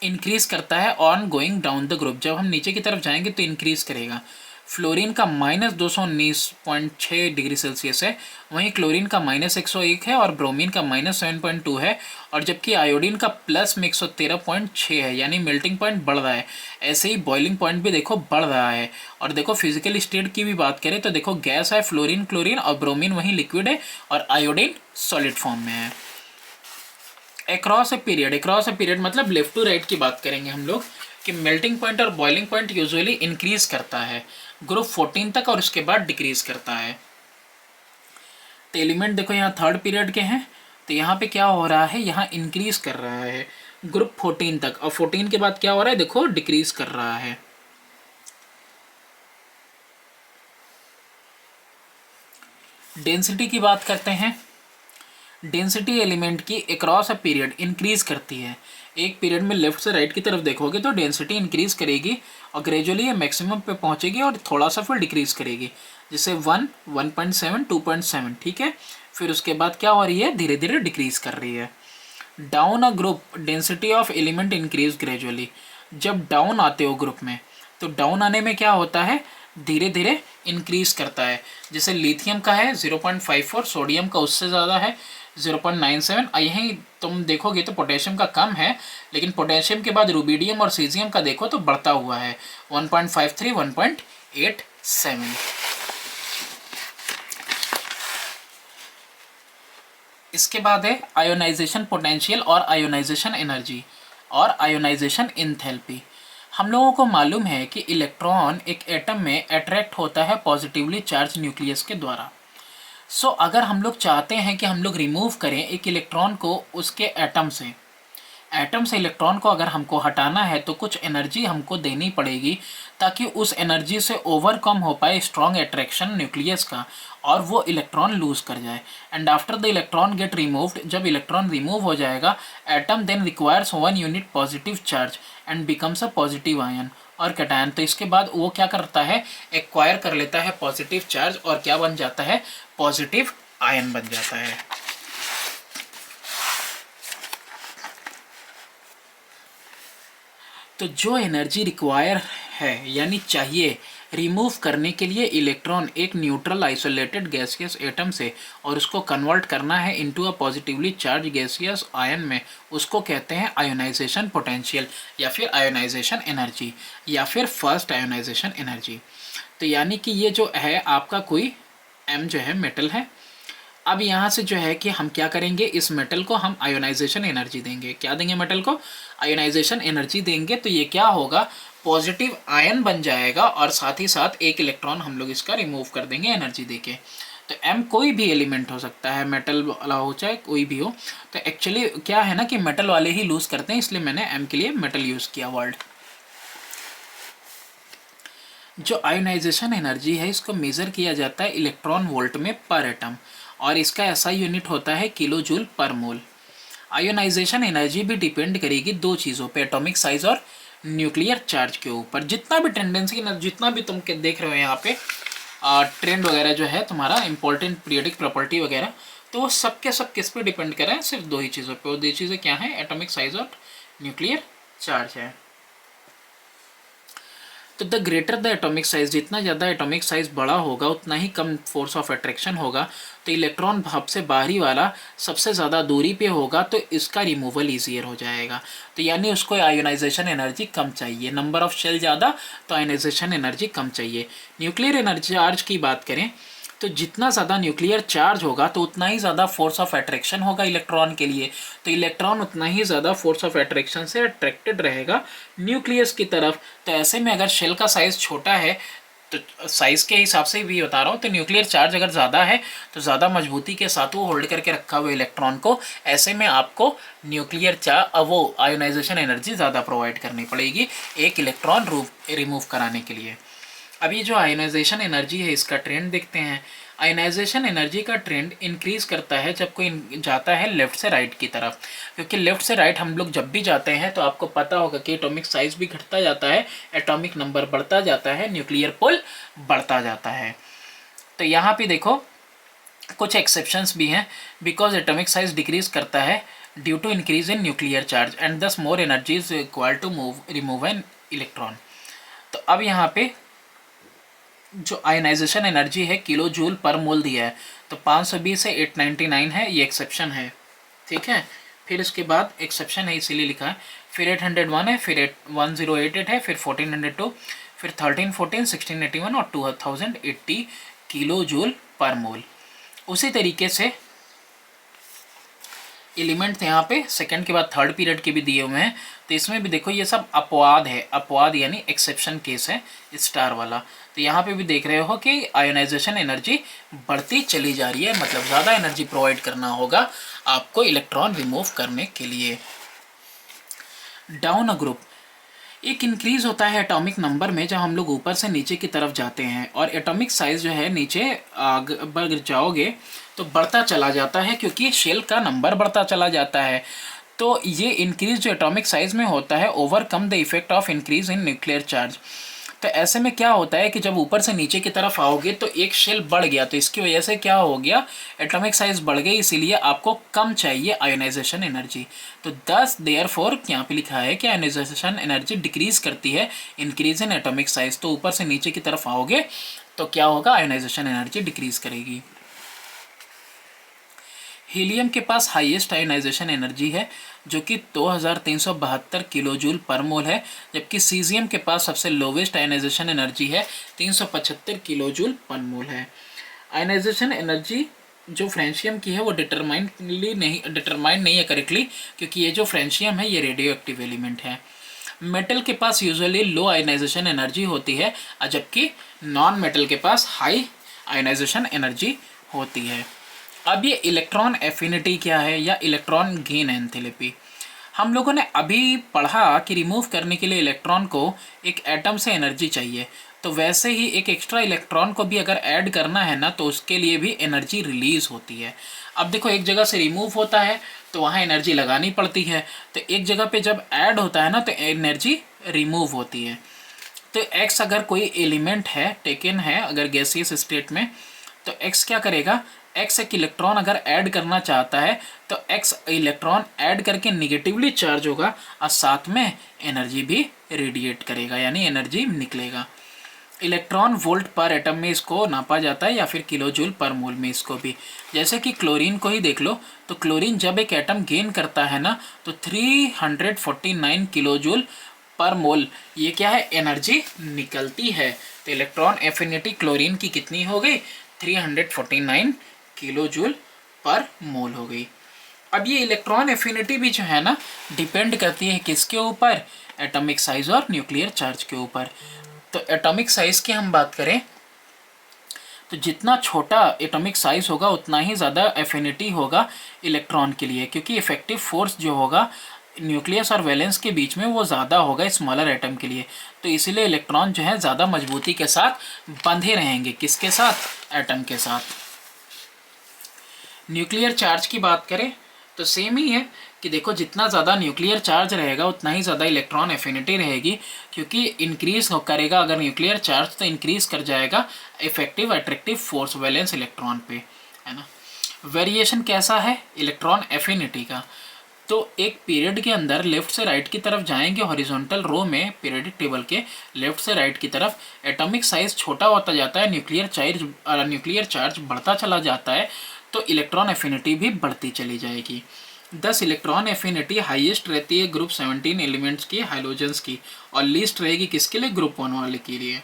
इंक्रीज करता है on going down the group, जब हम नीचे की तरफ जाएंगे तो इंक्रीज करेगा। फ्लोरीन का -219.6 डिग्री सेल्सियस है, वहीं क्लोरीन का -101 है, और ब्रोमीन का -7.2 है, और जबकि आयोडीन का प्लस में 113.6 है, यानी मेल्टिंग पॉइंट बढ़ रहा है। ऐसे ही बॉइलिंग पॉइंट भी देखो बढ़ रहा है। और देखो फिजिकल स्टेट की भी बात करें तो देखो गैस है फ्लोरीन क्लोरीन, और ब्रोमीन वहीं लिक्विड है, और आयोडीन सॉलिड फॉर्म में है। अक्रॉस ए पीरियड मतलब लेफ्ट टू राइट की बात करेंगे हम लोग, कि मेल्टिंग पॉइंट और बॉइलिंग पॉइंट यूजुअली इंक्रीज करता है ग्रुप 14 तक, और उसके बाद डिक्रीज करता है। तो एलिमेंट देखो यहाँ थर्ड पीरियड के हैं, तो यहाँ पे क्या हो रहा है, यहाँ इंक्रीज कर रहा है ग्रुप 14 तक, और 14 के बाद क्या हो रहा है, देखो डिक्रीज कर रहा है। डेंसिटी की बात करते हैं। डेंसिटी एलिमेंट की अक्रॉस अ पीरियड इंक्रीज करती है। एक पीरियड में लेफ्ट से राइट की तरफ देखोगे तो डेंसिटी इंक्रीज करेगी, और ग्रेजुअली ये मैक्सिमम पे पहुंचेगी और थोड़ा सा फिर डिक्रीज करेगी, जैसे 1, 1.7, 2.7, ठीक है। फिर उसके बाद क्या हो रही है, धीरे धीरे डिक्रीज कर रही है। Down a group density of element increase gradually. जब डाउन आते हो ग्रुप में, तो डाउन आने में क्या होता है, धीरे धीरे इंक्रीज करता है। जैसे लिथियम का है 0.54, सोडियम का उससे ज़्यादा है 0.97। यहीं तुम देखोगे तो पोटेशियम का कम है, लेकिन पोटेशियम के बाद रूबिडियम और सीजियम का देखो तो बढ़ता हुआ है 1.53, 1.87। इसके बाद है आयोनाइजेशन पोटेंशियल और आयोनाइजेशन एनर्जी और आयोनाइजेशन एंथैल्पी। हम लोगों को मालूम है कि इलेक्ट्रॉन एक एटम में अट्रैक्ट होता है पॉजिटिवली चार्ज न्यूक्लियस के द्वारा। सो अगर हम लोग चाहते हैं कि हम लोग रिमूव करें एक इलेक्ट्रॉन को उसके एटम से इलेक्ट्रॉन को अगर हमको हटाना है तो कुछ एनर्जी हमको देनी पड़ेगी ताकि उस एनर्जी से ओवरकम हो पाए स्ट्रॉन्ग अट्रैक्शन न्यूक्लियस का और वो इलेक्ट्रॉन लूज कर जाए। And after the electron get removed, जब इलेक्ट्रॉन रिमूव हो जाएगा, atom then requires 1 unit positive charge and becomes a positive ion और कैटायन। तो इसके बाद वो क्या करता है, एक्वायर कर लेता है पॉजिटिव चार्ज और क्या बन जाता है, पॉजिटिव आयन बन जाता है। तो जो एनर्जी रिक्वायर है यानी चाहिए रिमूव करने के लिए इलेक्ट्रॉन एक न्यूट्रल आइसोलेटेड गैसियस एटम से और उसको कन्वर्ट करना है into a positively charge gaseous ion में, उसको कहते हैं आयोनाइजेशन पोटेंशियल या फिर आयोनाइजेशन एनर्जी या फिर फर्स्ट आयोनाइजेशन एनर्जी। तो यानी कि ये जो है आपका कोई एम जो है मेटल है। अब यहाँ से जो है कि हम क्या करेंगे, इस मेटल को हम आयोनाइजेशन एनर्जी देंगे। क्या देंगे, मेटल को आयोनाइजेशन एनर्जी देंगे। तो ये क्या होगा, पॉजिटिव आयन बन जाएगा और साथ ही साथ एक इलेक्ट्रॉन हम लोग इसका रिमूव कर देंगे एनर्जी देके। तो एम कोई भी एलिमेंट हो सकता है, मेटल वाला हो चाहे कोई भी हो। तो एक्चुअली क्या है ना कि मेटल वाले ही लूज करते हैं, इसलिए मैंने एम के लिए मेटल यूज़ किया वर्ड। जो आयोनाइजेशन एनर्जी है इसको मेज़र किया जाता है इलेक्ट्रॉन वोल्ट में पर एटम और इसका ऐसा यूनिट होता है किलो जूल पर मोल। आयोनाइजेशन एनर्जी भी डिपेंड करेगी दो चीज़ों पे, एटॉमिक साइज और न्यूक्लियर चार्ज के ऊपर। जितना भी टेंडेंसी जितना भी तुम देख रहे हो यहाँ पे ट्रेंड वगैरह जो है तुम्हारा इंपॉर्टेंट पीरियोडिक प्रॉपर्टी वगैरह, तो वो सब के सब किस पे डिपेंड कर रहे हैं, सिर्फ दो ही चीज़ों पे। वो दो चीज़ें क्या हैं, एटॉमिक साइज और न्यूक्लियर चार्ज है। तो the greater the atomic size, जितना ज़्यादा एटॉमिक साइज बड़ा होगा उतना ही कम फोर्स ऑफ अट्रैक्शन होगा। तो इलेक्ट्रॉन भाप से बाहरी वाला सबसे ज़्यादा दूरी पे होगा तो इसका रिमूवल ईजियर हो जाएगा। तो यानी उसको आयोनाइजेशन एनर्जी कम चाहिए, नंबर ऑफ शेल ज़्यादा तो आयोनाइजेशन एनर्जी कम चाहिए। न्यूक्लियर एनर्जी चार्ज की बात करें तो जितना ज़्यादा न्यूक्लियर चार्ज होगा तो उतना ही ज़्यादा फोर्स ऑफ अट्रैक्शन होगा इलेक्ट्रॉन के लिए। तो इलेक्ट्रॉन उतना ही ज़्यादा फोर्स ऑफ अट्रैक्शन से अट्रैक्टेड रहेगा न्यूक्लियस की तरफ। तो ऐसे में अगर शेल का साइज़ छोटा है तो साइज़ के हिसाब से भी बता रहा हूँ, तो न्यूक्लियर चार्ज अगर ज़्यादा है तो ज़्यादा मजबूती के साथ वो होल्ड करके रखा हुआ इलेक्ट्रॉन को, ऐसे में आपको न्यूक्लियर वो आयोनाइजेशन एनर्जी ज़्यादा प्रोवाइड करनी पड़ेगी एक इलेक्ट्रॉन रिमूव कराने के लिए। अब ये जो आयोनाइजेशन एनर्जी है इसका ट्रेंड देखते हैं। आयोनाइजेशन एनर्जी का ट्रेंड इंक्रीज़ करता है जब कोई जाता है लेफ़्ट से राइट की तरफ, क्योंकि लेफ़्ट से राइट हम लोग जब भी जाते हैं तो आपको पता होगा कि एटॉमिक साइज़ भी घटता जाता है, एटॉमिक नंबर बढ़ता जाता है, न्यूक्लियर पुल बढ़ता जाता है। तो यहाँ पे देखो कुछ एक्सेप्शंस भी हैं। बिकॉज एटॉमिक साइज़ डिक्रीज़ करता है due to increase in nuclear charge and thus more energy is required to remove an electron. तो अब यहाँ पे जो आयोनाइजेशन एनर्जी है किलो जूल पर मोल दिया है, तो 520 से 899 है, ये एक्सेप्शन है, ठीक है। फिर इसके बाद एक्सेप्शन है इसीलिए लिखा है। फिर 801 है, फिर 1088 है, फिर 1402, फिर 1314, 1681 और 2080 किलो जूल पर मोल। उसी तरीके से एलिमेंट यहाँ पे सेकंड के बाद थर्ड पीरियड के भी दिए हुए हैं। तो इसमें भी देखो ये सब अपवाद है, अपवाद यानी एक्सेप्शन केस है स्टार वाला। तो यहाँ पे भी देख रहे हो कि आयोनाइजेशन एनर्जी बढ़ती चली जा रही है, मतलब ज़्यादा एनर्जी प्रोवाइड करना होगा आपको इलेक्ट्रॉन रिमूव करने के लिए। डाउन अ ग्रुप एक इंक्रीज होता है एटॉमिक नंबर में जब हम लोग ऊपर से नीचे की तरफ जाते हैं, और एटॉमिक साइज जो है नीचे बढ़ जाओगे तो बढ़ता चला जाता है क्योंकि शेल का नंबर बढ़ता चला जाता है। तो ये इंक्रीज जो एटॉमिक साइज में होता है overcome the effect of increase in nuclear charge. तो ऐसे में क्या होता है कि जब ऊपर से नीचे की तरफ आओगे तो एक शेल बढ़ गया, तो इसकी वजह से क्या हो गया, एटॉमिक साइज बढ़ गई, इसीलिए आपको कम चाहिए आयोनाइजेशन एनर्जी। तो दस देयरफॉर यहाँ पे लिखा है कि आयोनाइजेशन एनर्जी डिक्रीज करती है इंक्रीज इन एटॉमिक साइज। तो ऊपर से नीचे की तरफ आओगे तो क्या होगा, आयोनाइजेशन एनर्जी डिक्रीज करेगी। हीलियम के पास हाईएस्ट आयोनाइजेशन एनर्जी है जो कि 2372 किलो जूल पर मोल है, जबकि सीजियम के पास सबसे लोवेस्ट आयोनाइजेशन एनर्जी है 375 किलो जूल पर मोल है। आयोनाइजेशन एनर्जी जो फ्रेंशियम की है वो डिटरमाइंड नहीं है करेक्टली, क्योंकि ये जो फ्रेंशियम है ये रेडियो एक्टिव एलिमेंट है। मेटल के पास यूजुअली लो आयोनाइजेशन एनर्जी होती है, जबकि नॉन मेटल के पास हाई आयोनाइजेशन एनर्जी होती है। अब ये इलेक्ट्रॉन एफिनिटी क्या है या इलेक्ट्रॉन गेन एंथैल्पी, हम लोगों ने अभी पढ़ा कि रिमूव करने के लिए इलेक्ट्रॉन को एक एटम से एनर्जी चाहिए, तो वैसे ही एक एक्स्ट्रा इलेक्ट्रॉन को भी अगर ऐड करना है ना तो उसके लिए भी एनर्जी रिलीज होती है। अब देखो एक जगह से रिमूव होता है तो वहाँ एनर्जी लगानी पड़ती है, तो एक जगह पे जब ऐड होता है ना तो एनर्जी रिमूव होती है। तो एक्स अगर कोई एलिमेंट है टेकन है अगर गैसियस स्टेट में, तो एक्स क्या करेगा, एक्स एक इलेक्ट्रॉन अगर ऐड करना चाहता है तो एक्स इलेक्ट्रॉन ऐड करके निगेटिवली चार्ज होगा और साथ में एनर्जी भी रेडिएट करेगा, यानी एनर्जी निकलेगा। इलेक्ट्रॉन वोल्ट पर एटम में इसको नापा जाता है या फिर किलोजूल पर मोल में इसको भी। जैसे कि क्लोरीन को ही देख लो, तो क्लोरीन जब एक एटम गेन करता है ना तो 349 किलोजूल पर मोल ये क्या है, एनर्जी निकलती है। तो इलेक्ट्रॉन एफिनिटी क्लोरीन की कितनी हो गई, 349 किलोजूल पर मोल हो गई। अब ये इलेक्ट्रॉन एफिनिटी भी जो है ना डिपेंड करती है किसके ऊपर, एटॉमिक साइज और न्यूक्लियर चार्ज के ऊपर। तो एटॉमिक साइज की हम बात करें तो जितना छोटा एटॉमिक साइज होगा उतना ही ज़्यादा एफिनिटी होगा इलेक्ट्रॉन के लिए, क्योंकि इफेक्टिव फोर्स जो होगा न्यूक्लियस और वैलेंस के बीच में वो ज़्यादा होगा स्मॉलर एटम के लिए। तो इसीलिए इलेक्ट्रॉन जो है ज़्यादा मजबूती के साथ बंधे रहेंगे, किसके साथ, एटम के साथ। न्यूक्लियर चार्ज की बात करें तो सेम ही है कि देखो जितना ज़्यादा न्यूक्लियर चार्ज रहेगा उतना ही ज़्यादा इलेक्ट्रॉन एफिनिटी रहेगी, क्योंकि इंक्रीज करेगा अगर न्यूक्लियर चार्ज तो इंक्रीज कर जाएगा effective attractive force valence electron पे, है ना। वेरिएशन कैसा है इलेक्ट्रॉन एफिनिटी का, तो एक पीरियड के अंदर लेफ्ट से राइट की तरफ जाएंगे हॉरिजॉन्टल रो में पीरियडिक टेबल के लेफ्ट से राइट की तरफ एटॉमिक साइज छोटा होता जाता है, न्यूक्लियर चार्ज बढ़ता चला जाता है, तो इलेक्ट्रॉन एफिनिटी भी बढ़ती चली जाएगी। 10 इलेक्ट्रॉन एफिनिटी हाईएस्ट रहती है ग्रुप 17 एलिमेंट्स की, हाइड्रोजन्स की, और लीस्ट रहेगी किसके लिए, ग्रुप 1 वाले के लिए।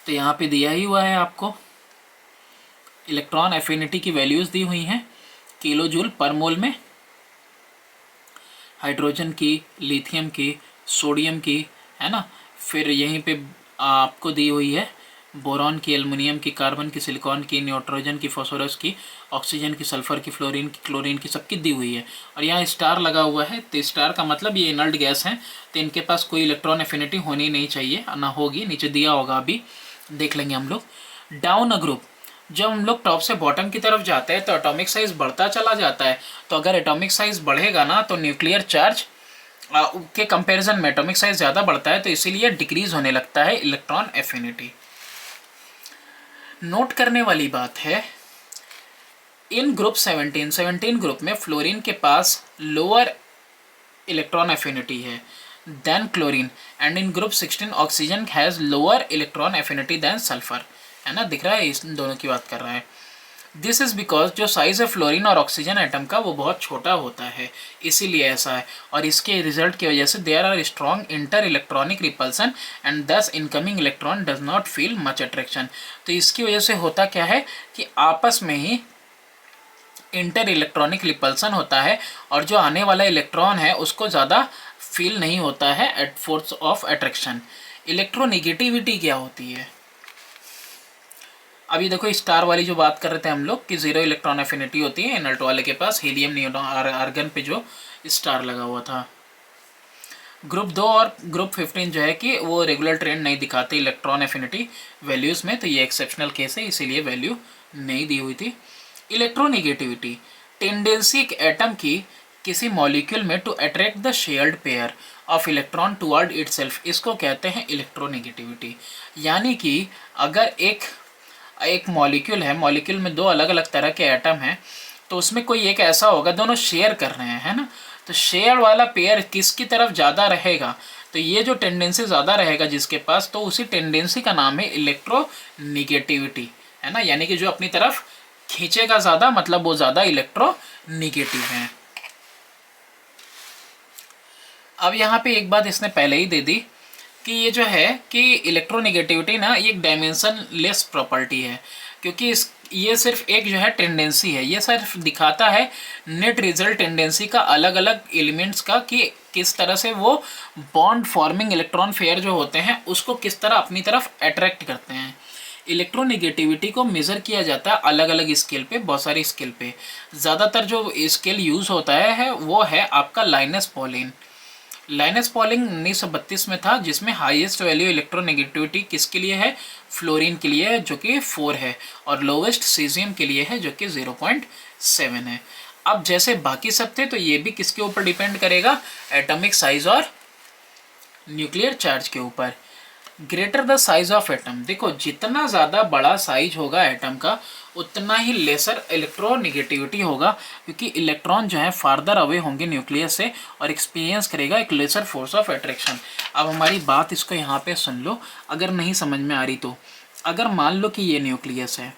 तो यहाँ पे दिया ही हुआ है आपको, इलेक्ट्रॉन एफिनिटी की वैल्यूज दी हुई हैं किलो जूल पर मोल में, हाइड्रोजन की, लिथियम की, सोडियम की, है ना। फिर यहीं पे आपको दी हुई है बोरॉन की, एल्युमिनियम की, कार्बन की, सिलिकॉन की, नाइट्रोजन की, फास्फोरस की, ऑक्सीजन की, सल्फर की, फ्लोरीन की, क्लोरीन की, सबकी दी हुई है। और यहाँ स्टार लगा हुआ है, तो स्टार का मतलब ये इनर्ट गैस हैं, तो इनके पास कोई इलेक्ट्रॉन एफिनिटी होनी नहीं चाहिए, ना होगी, नीचे दिया होगा, अभी देख लेंगे हम लोग। डाउन अ ग्रुप, जब हम लोग टॉप से बॉटम की तरफ जाते हैं तो एटॉमिक साइज बढ़ता चला जाता है, तो अगर एटॉमिक साइज बढ़ेगा ना तो न्यूक्लियर चार्ज के कंपैरिजन में एटॉमिक साइज ज़्यादा बढ़ता है, तो इसीलिए डिक्रीज होने लगता है इलेक्ट्रॉन एफिनिटी। नोट करने वाली बात है, इन ग्रुप 17 ग्रुप में फ्लोरीन के पास लोअर इलेक्ट्रॉन एफिनिटी है than chlorine, and in group 16 oxygen has lower electron affinity than sulphur, है ना, दिख रहा है, इस दोनों की बात कर रहा है। दिस इज़ बिकॉज जो साइज़ है फ्लोरीन और ऑक्सीजन एटम का वो बहुत छोटा होता है, इसीलिए ऐसा है, और इसके रिजल्ट की वजह से there are strong inter electronic repulsion and thus incoming electron does not feel much attraction. तो इसकी वजह से होता क्या है कि आपस में ही इंटर इलेक्ट्रॉनिक रिपल्सन होता है, और जो आने वाला इलेक्ट्रॉन है उसको ज़्यादा फील नहीं होता है at force of attraction. Electronegativity क्या होती है, अभी देखो स्टार वाली जो बात कर रहे थे हम लोग कि 0 इलेक्ट्रॉन एफिनिटी होती है इनर्ट वाले के पास, हीलियम नियोन आर्गन पे जो स्टार लगा हुआ था। ग्रुप 2 और ग्रुप 15 जो है कि वो रेगुलर ट्रेंड नहीं दिखाते इलेक्ट्रॉन एफिनिटी वैल्यूज़ में, तो ये एक्सेप्शनल केस है, इसीलिए वैल्यू नहीं दी हुई थी। इलेक्ट्रोनिगेटिविटी, टेंडेंसी एक एटम की किसी मॉलिक्यूल में to attract the shared pair of electron toward itself, इसको कहते हैं इलेक्ट्रोनिगेटिविटी। यानी कि अगर एक मॉलिक्यूल है, मॉलिक्यूल में दो अलग अलग तरह के एटम हैं, तो उसमें कोई एक ऐसा होगा दोनों शेयर कर रहे हैं, है ना, तो शेयर वाला पेयर किसकी तरफ ज़्यादा रहेगा, तो ये जो टेंडेंसी ज़्यादा रहेगा जिसके पास, तो उसी टेंडेंसी का नाम है इलेक्ट्रोनिगेटिविटी, है ना, यानी कि जो अपनी तरफ खींचेगा ज़्यादा मतलब वो ज़्यादा इलेक्ट्रोनिगेटिव है। अब यहाँ पे एक बात इसने पहले ही दे दी कि ये जो है कि इलेक्ट्रोनिगेटिविटी ना ये एक डायमेंशन लेस प्रॉपर्टी है, क्योंकि ये सिर्फ एक जो है टेंडेंसी है, ये सिर्फ दिखाता है नेट रिजल्ट टेंडेंसी का अलग अलग एलिमेंट्स का, कि किस तरह से वो बॉन्ड फॉर्मिंग इलेक्ट्रॉन फेयर जो होते हैं उसको किस तरह अपनी तरफ अट्रैक्ट करते हैं। इलेक्ट्रोनेगेटिविटी को मेज़र किया जाता है अलग अलग स्केल पे, बहुत सारी स्केल पे। ज़्यादातर जो स्केल यूज़ होता है वो है आपका लाइनस पॉलिन। लाइनस पॉलिन 1932 में था, जिसमें हाईएस्ट वैल्यू इलेक्ट्रोनेगेटिविटी किसके लिए है, फ्लोरीन के लिए है जो कि 4 है, और लोवेस्ट सीजियम के लिए है जो कि 0.7 है। अब जैसे बाकी सब थे तो ये भी किसके ऊपर डिपेंड करेगा, एटॉमिक साइज और न्यूक्लियर चार्ज के ऊपर। Greater the size of atom, देखो जितना ज़्यादा बड़ा साइज होगा एटम का उतना ही लेसर इलेक्ट्रोनेगेटिविटी होगा, क्योंकि इलेक्ट्रॉन जो है फार्दर अवे होंगे न्यूक्लियस से और एक्सपीरियंस करेगा एक लेसर फोर्स ऑफ अट्रैक्शन। अब हमारी बात इसको यहाँ पे सुन लो, अगर नहीं समझ में आ रही तो। अगर मान लो कि ये न्यूक्लियस है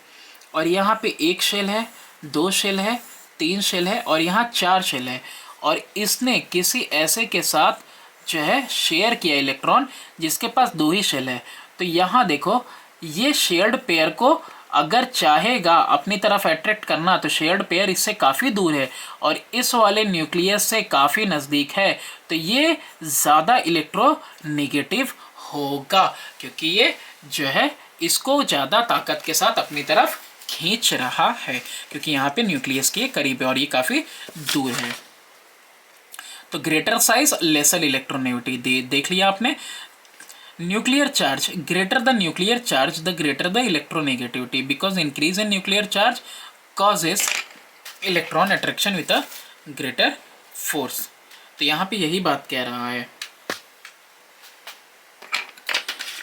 और यहाँ पे एक शेल है, 2 शेल है, 3 शेल है और यहाँ 4 शेल है, और इसने किसी ऐसे के साथ जो है शेयर किया इलेक्ट्रॉन जिसके पास 2 ही शेल है, तो यहाँ देखो ये शेयर्ड पेयर को अगर चाहेगा अपनी तरफ अट्रैक्ट करना तो शेयर्ड पेयर इससे काफ़ी दूर है और इस वाले न्यूक्लियस से काफ़ी नज़दीक है, तो ये ज़्यादा इलेक्ट्रोनेगेटिव होगा, क्योंकि ये जो है इसको ज़्यादा ताकत के साथ अपनी तरफ खींच रहा है, क्योंकि यहाँ पे न्यूक्लियस के करीब है और ये काफ़ी दूर है। तो ग्रेटर साइज लेसर इलेक्ट्रोनेगेटिविटी देख लिया आपने। Nuclear charge, greater the nuclear charge the greater the electronegativity, because increase in nuclear charge causes electron attraction with a greater force. तो यहाँ पे यही बात कह रहा है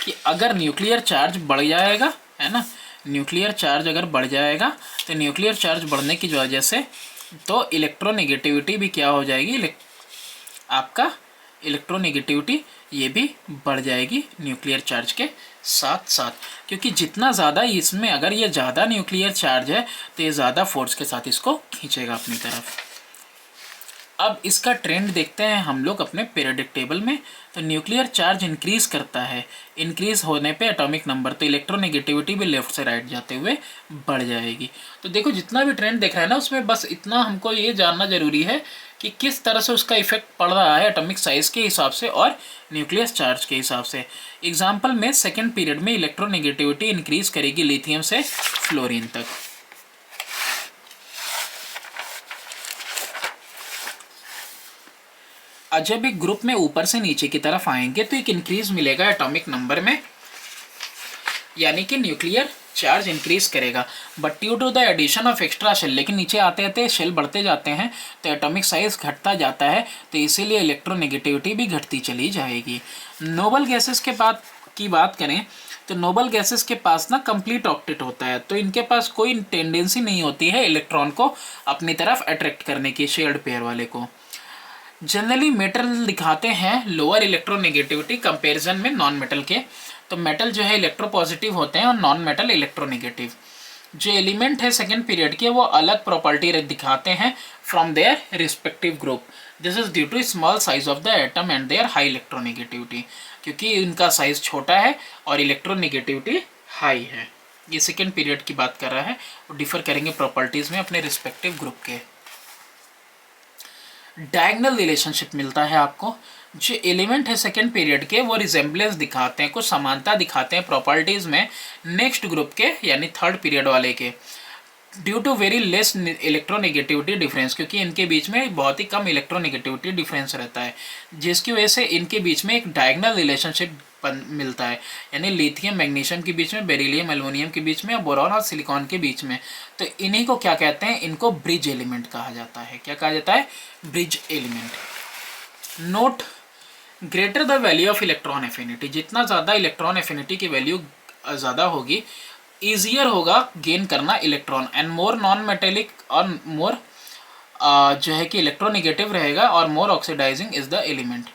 कि अगर न्यूक्लियर चार्ज बढ़ जाएगा, है ना, न्यूक्लियर चार्ज अगर बढ़ जाएगा तो न्यूक्लियर चार्ज बढ़ने की वजह से तो इलेक्ट्रोनेगेटिविटी भी क्या हो जाएगी, आपका इलेक्ट्रोनेगेटिविटी ये भी बढ़ जाएगी न्यूक्लियर चार्ज के साथ साथ, क्योंकि जितना ज़्यादा इसमें अगर ये ज़्यादा न्यूक्लियर चार्ज है तो ये ज़्यादा फोर्स के साथ इसको खींचेगा अपनी तरफ। अब इसका ट्रेंड देखते हैं हम लोग अपने पीरियोडिक टेबल में। तो न्यूक्लियर चार्ज इंक्रीज़ करता है, इंक्रीज़ होने पे एटॉमिक नंबर, तो इलेक्ट्रोनेगेटिविटी भी लेफ्ट से राइट जाते हुए बढ़ जाएगी। तो देखो जितना भी ट्रेंड देख रहा है ना, उसमें बस इतना हमको ये जानना ज़रूरी है कि किस तरह से उसका इफेक्ट पड़ रहा है एटॉमिक साइज़ के हिसाब से और न्यूक्लियस चार्ज के हिसाब से। एग्जाम्पल में सेकेंड पीरियड में इलेक्ट्रोनेगेटिविटी इंक्रीज़ करेगी लिथियम से फ्लोरीन तक। जब एक ग्रुप में ऊपर से नीचे की तरफ आएंगे तो एक इंक्रीज मिलेगा एटॉमिक नंबर में, यानी कि न्यूक्लियर चार्ज इंक्रीज करेगा, but due to the addition of extra shell, लेकिन नीचे आते आते शेल बढ़ते जाते हैं तो एटॉमिक साइज घटता जाता है, तो इसीलिए इलेक्ट्रोनेगेटिविटी भी घटती चली जाएगी। नोबल गैसेस के बाद की बात करें तो नोबल गैसेस के पास ना कंप्लीट ऑक्टेट होता है, तो इनके पास कोई टेंडेंसी नहीं होती है इलेक्ट्रॉन को अपनी तरफ अट्रैक्ट करने की, शेयर्ड पेयर वाले को। जनरली मेटल दिखाते हैं लोअर इलेक्ट्रोनेगेटिविटी कंपैरिजन में नॉन मेटल के, तो मेटल जो है इलेक्ट्रोपॉजिटिव होते हैं और नॉन मेटल इलेक्ट्रोनेगेटिव। जो एलिमेंट है सेकेंड पीरियड के वो अलग प्रॉपर्टी दिखाते हैं from their respective group. This is due to small size of the atom and their high electronegativity, क्योंकि इनका साइज छोटा है और इलेक्ट्रोनेगेटिविटी हाई है। ये सेकेंड पीरियड की बात कर रहा है, वो डिफर करेंगे प्रॉपर्टीज में अपने रिस्पेक्टिव ग्रुप के। डायगोनल रिलेशनशिप मिलता है आपको। जो एलिमेंट है सेकेंड पीरियड के वो रिजेंबलेंस दिखाते हैं, कुछ समानता दिखाते हैं प्रॉपर्टीज़ में नेक्स्ट ग्रुप के यानी थर्ड पीरियड वाले के, due to very less electronegativity difference, क्योंकि इनके बीच में बहुत ही कम इलेक्ट्रोनेगेटिविटी डिफरेंस रहता है, जिसकी वजह से इनके बीच में एक डायगोनल रिलेशनशिप मिलता है, यानी लिथियम मैग्नीशियम के बीच में, बेरिलियम एल्युमिनियम के बीच में, बोरॉन और सिलिकॉन के बीच में। तो इन्हीं को क्या कहते हैं, इनको ब्रिज एलिमेंट कहा जाता है। क्या कहा जाता है, bridge element. Note, greater the value of electron affinity, जितना ज़्यादा इलेक्ट्रॉन एफिनिटी की वैल्यू ज़्यादा होगी ईजियर होगा गेन करना electron, and more non metallic और मोर जो है कि इलेक्ट्रोनेगेटिव रहेगा और मोर ऑक्सीडाइजिंग इज द एलिमेंट।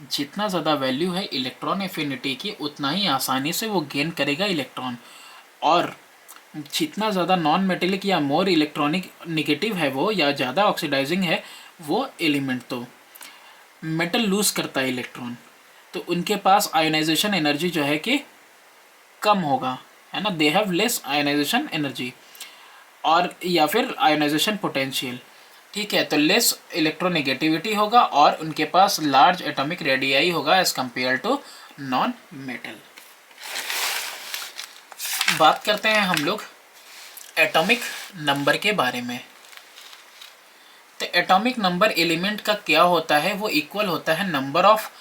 जितना ज़्यादा वैल्यू है इलेक्ट्रॉन एफिनिटी की उतना ही आसानी से वो गेन करेगा इलेक्ट्रॉन, और जितना ज़्यादा नॉन मेटेलिक या मोर इलेक्ट्रॉनिक नेगेटिव है वो या ज़्यादा ऑक्सीडाइजिंग है वो एलिमेंट, तो मेटल लूज़ करता है इलेक्ट्रॉन, तो उनके पास आयोनाइजेशन एनर्जी जो है कि कम होगा, है ना, they have less ionisation energy और या फिर आयोनाइजेशन पोटेंशियल। ठीक है, तो लेस इलेक्ट्रोनेगेटिविटी होगा और उनके पास लार्ज एटॉमिक रेडियाई होगा as compare to non metal. बात करते हैं हम लोग एटॉमिक नंबर के बारे में। तो एटॉमिक नंबर एलिमेंट का क्या होता है, वो इक्वल होता है number of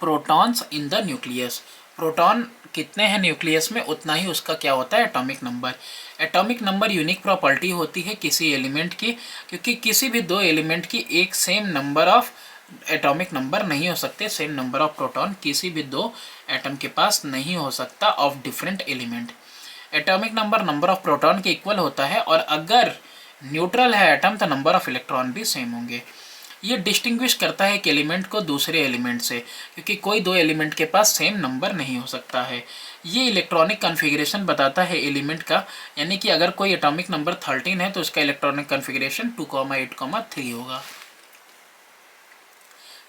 protons in the nucleus. Proton कितने हैं न्यूक्लियस में, उतना ही उसका क्या होता है atomic number. Atomic number unique property होती है किसी एलिमेंट की, क्योंकि किसी भी दो एलिमेंट की एक same number of atomic number नहीं हो सकते। सेम नंबर ऑफ प्रोटॉन किसी भी दो एटम के पास नहीं हो सकता of different element. Atomic number number of proton के इक्वल होता है, और अगर न्यूट्रल है एटम तो नंबर ऑफ इलेक्ट्रॉन भी सेम होंगे। ये डिस्टिंग्विश करता है एक एलिमेंट को दूसरे एलिमेंट से, क्योंकि कोई दो एलिमेंट के पास सेम नंबर नहीं हो सकता है। ये इलेक्ट्रॉनिक कन्फिग्रेशन बताता है एलिमेंट का, यानी कि अगर कोई एटॉमिक नंबर 13 है तो उसका इलेक्ट्रॉनिक कन्फिग्रेशन 2,8,3 होगा।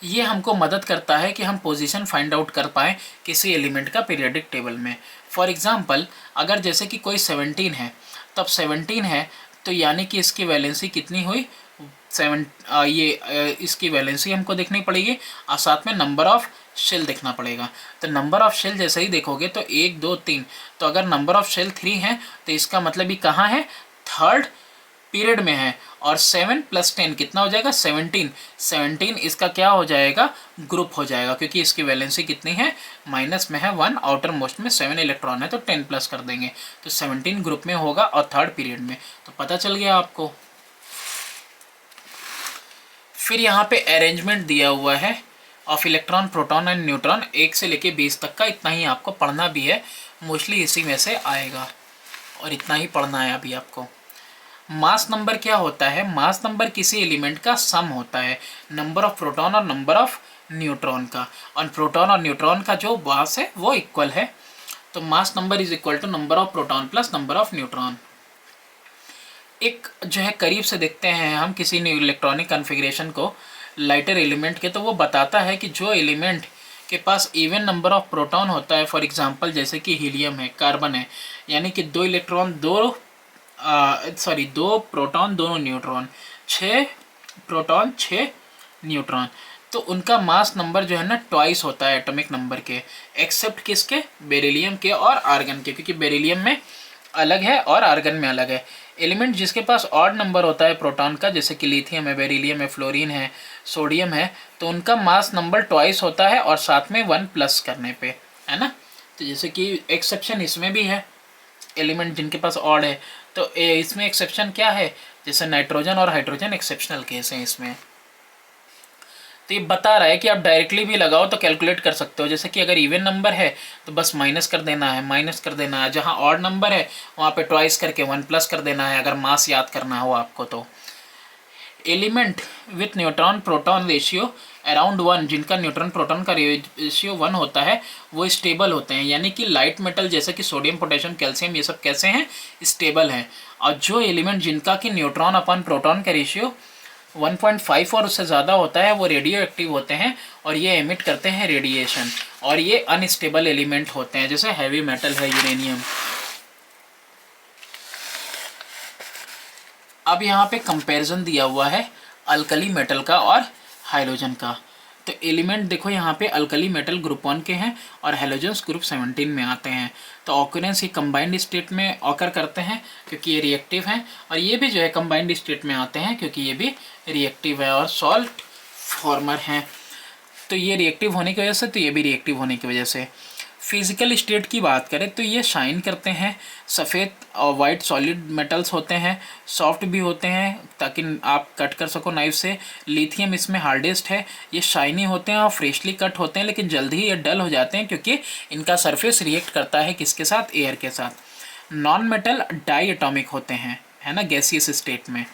ये हमको मदद करता है कि हम पोजीशन फाइंड आउट कर पाएँ किसी एलिमेंट का पीरियोडिक टेबल में। फॉर एग्जांपल अगर जैसे कि कोई 17 है, तब 17 है तो यानी कि इसकी वैलेंसी कितनी हुई, इसकी वैलेंसी हमको देखनी पड़ेगी, और साथ में नंबर ऑफ शेल देखना पड़ेगा। तो नंबर ऑफ शेल जैसे ही देखोगे तो 1 2 3, तो अगर नंबर ऑफ शेल 3 है तो इसका मतलब ये कहाँ है, थर्ड पीरियड में है। और 7 + 10 कितना हो जाएगा, 17। 17 इसका क्या हो जाएगा, ग्रुप हो जाएगा, क्योंकि इसकी वैलेंसी कितनी है, माइनस में है 1, आउटर मोस्ट में 7 इलेक्ट्रॉन है तो 10 प्लस कर देंगे, तो 17 ग्रुप में होगा और थर्ड पीरियड में। तो पता चल गया आपको। फिर यहाँ पे अरेंजमेंट दिया हुआ है of electron proton and neutron, 1 से लेके 20 तक का। इतना ही आपको पढ़ना भी है, मोस्टली इसी में से आएगा, और इतना ही पढ़ना है अभी आपको। मास नंबर क्या होता है, मास नंबर किसी एलिमेंट का सम होता है नंबर ऑफ प्रोटॉन और नंबर ऑफ न्यूट्रॉन का, और प्रोटॉन और न्यूट्रॉन का जो मास है वो इक्वल है। तो mass number is equal to number of proton plus number of neutron. एक जो है करीब से देखते हैं हम किसी इलेक्ट्रॉनिक कन्फिग्रेशन को लाइटर एलिमेंट के, तो वो बताता है कि जो एलिमेंट के पास इवन नंबर ऑफ प्रोटॉन होता है, फॉर एग्जांपल जैसे कि हीलियम है, कार्बन है, यानी कि 2 इलेक्ट्रॉन 2 प्रोटॉन दोनों न्यूट्रॉन, 6 प्रोटॉन 6 न्यूट्रॉन, तो उनका मास नंबर जो है ना ट्वाइस होता है एटॉमिक नंबर के, एक्सेप्ट किसके, बेरिलियम के और आर्गन के, क्योंकि बेरिलियम में अलग है और आर्गन में अलग है। एलिमेंट जिसके पास ऑड नंबर होता है प्रोटॉन का, जैसे कि लिथियम है, बेरिलियम है, फ्लोरीन है, सोडियम है, तो उनका मास नंबर ट्वाइस होता है और साथ में 1 प्लस करने पे, है ना। तो जैसे कि एक्सेप्शन इसमें भी है, एलिमेंट जिनके पास ऑड है, तो इसमें एक्सेप्शन क्या है, जैसे नाइट्रोजन और हाइड्रोजन एक्सेप्शनल केस हैं इसमें। तो ये बता रहा है कि आप डायरेक्टली भी लगाओ तो कैलकुलेट कर सकते हो, जैसे कि अगर इवन नंबर है तो बस माइनस कर देना है, माइनस कर देना है, जहाँ ऑड नंबर है वहाँ पे ट्वाइस करके 1 प्लस कर देना है, अगर मास याद करना हो आपको तो। Element with neutron proton ratio around 1, जिनका न्यूट्रॉन प्रोटॉन का रेशियो 1 होता है, वो स्टेबल होते हैं, यानी कि लाइट मेटल जैसे कि सोडियम पोटेशियम कैल्शियम ये सब कैसे हैं, स्टेबल हैं। और जो एलिमेंट जिनका कि न्यूट्रॉन अपन प्रोटॉन का रेशियो 1.5 और उससे ज़्यादा होता है, वो रेडियो एक्टिव होते हैं और ये एमिट करते हैं रेडिएशन, और ये अनस्टेबल एलिमेंट होते हैं, जैसे हैवी मेटल है यूरेनियम। अब यहाँ पे कंपैरिजन दिया हुआ है अल्कली मेटल का और हाइड्रोजन का। तो एलिमेंट देखो यहाँ पे अल्कली मेटल ग्रुप 1 के हैं और हैलोजेंस ग्रुप 17 में आते हैं। तो ऑकरेंस ये कंबाइंड स्टेट में ऑकर करते हैं क्योंकि ये रिएक्टिव हैं, और ये भी जो है कंबाइंड स्टेट में आते हैं क्योंकि ये भी रिएक्टिव है और सॉल्ट फॉर्मर हैं। तो ये रिएक्टिव होने की वजह से, तो ये भी रिएक्टिव होने की वजह से। फिजिकल स्टेट की बात करें तो ये शाइन करते हैं, सफ़ेद और वाइट सॉलिड मेटल्स होते हैं, सॉफ्ट भी होते हैं ताकि आप कट कर सको नाइफ से। लिथियम इसमें हार्डेस्ट है, ये शाइनी होते हैं और फ्रेशली कट होते हैं, लेकिन जल्द ही ये डल हो जाते हैं क्योंकि इनका सरफेस रिएक्ट करता है किसके साथ, एयर के साथ। नॉन मेटल डाई एटॉमिक होते हैं, है ना, गैसियस स्टेट में।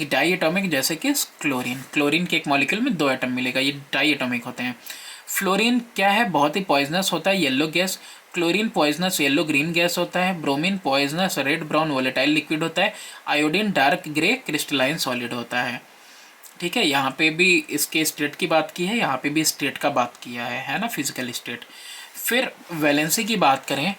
डाई एटॉमिक जैसे कि क्लोरीन के एक मॉलिक्यूल में 2 एटम मिलेगा, ये डाई एटॉमिक होते हैं। फ्लोरीन क्या है, बहुत ही पॉइजनस होता है, yellow gas. Chlorine poisonous yellow green gas होता है। Bromine poisonous red brown volatile liquid होता है। Iodine dark grey crystalline solid होता है। ठीक है, यहाँ पे भी इसके स्टेट की बात की है, यहाँ पे भी स्टेट का बात किया है ना, फिजिकल स्टेट। फिर वैलेंसी की बात करें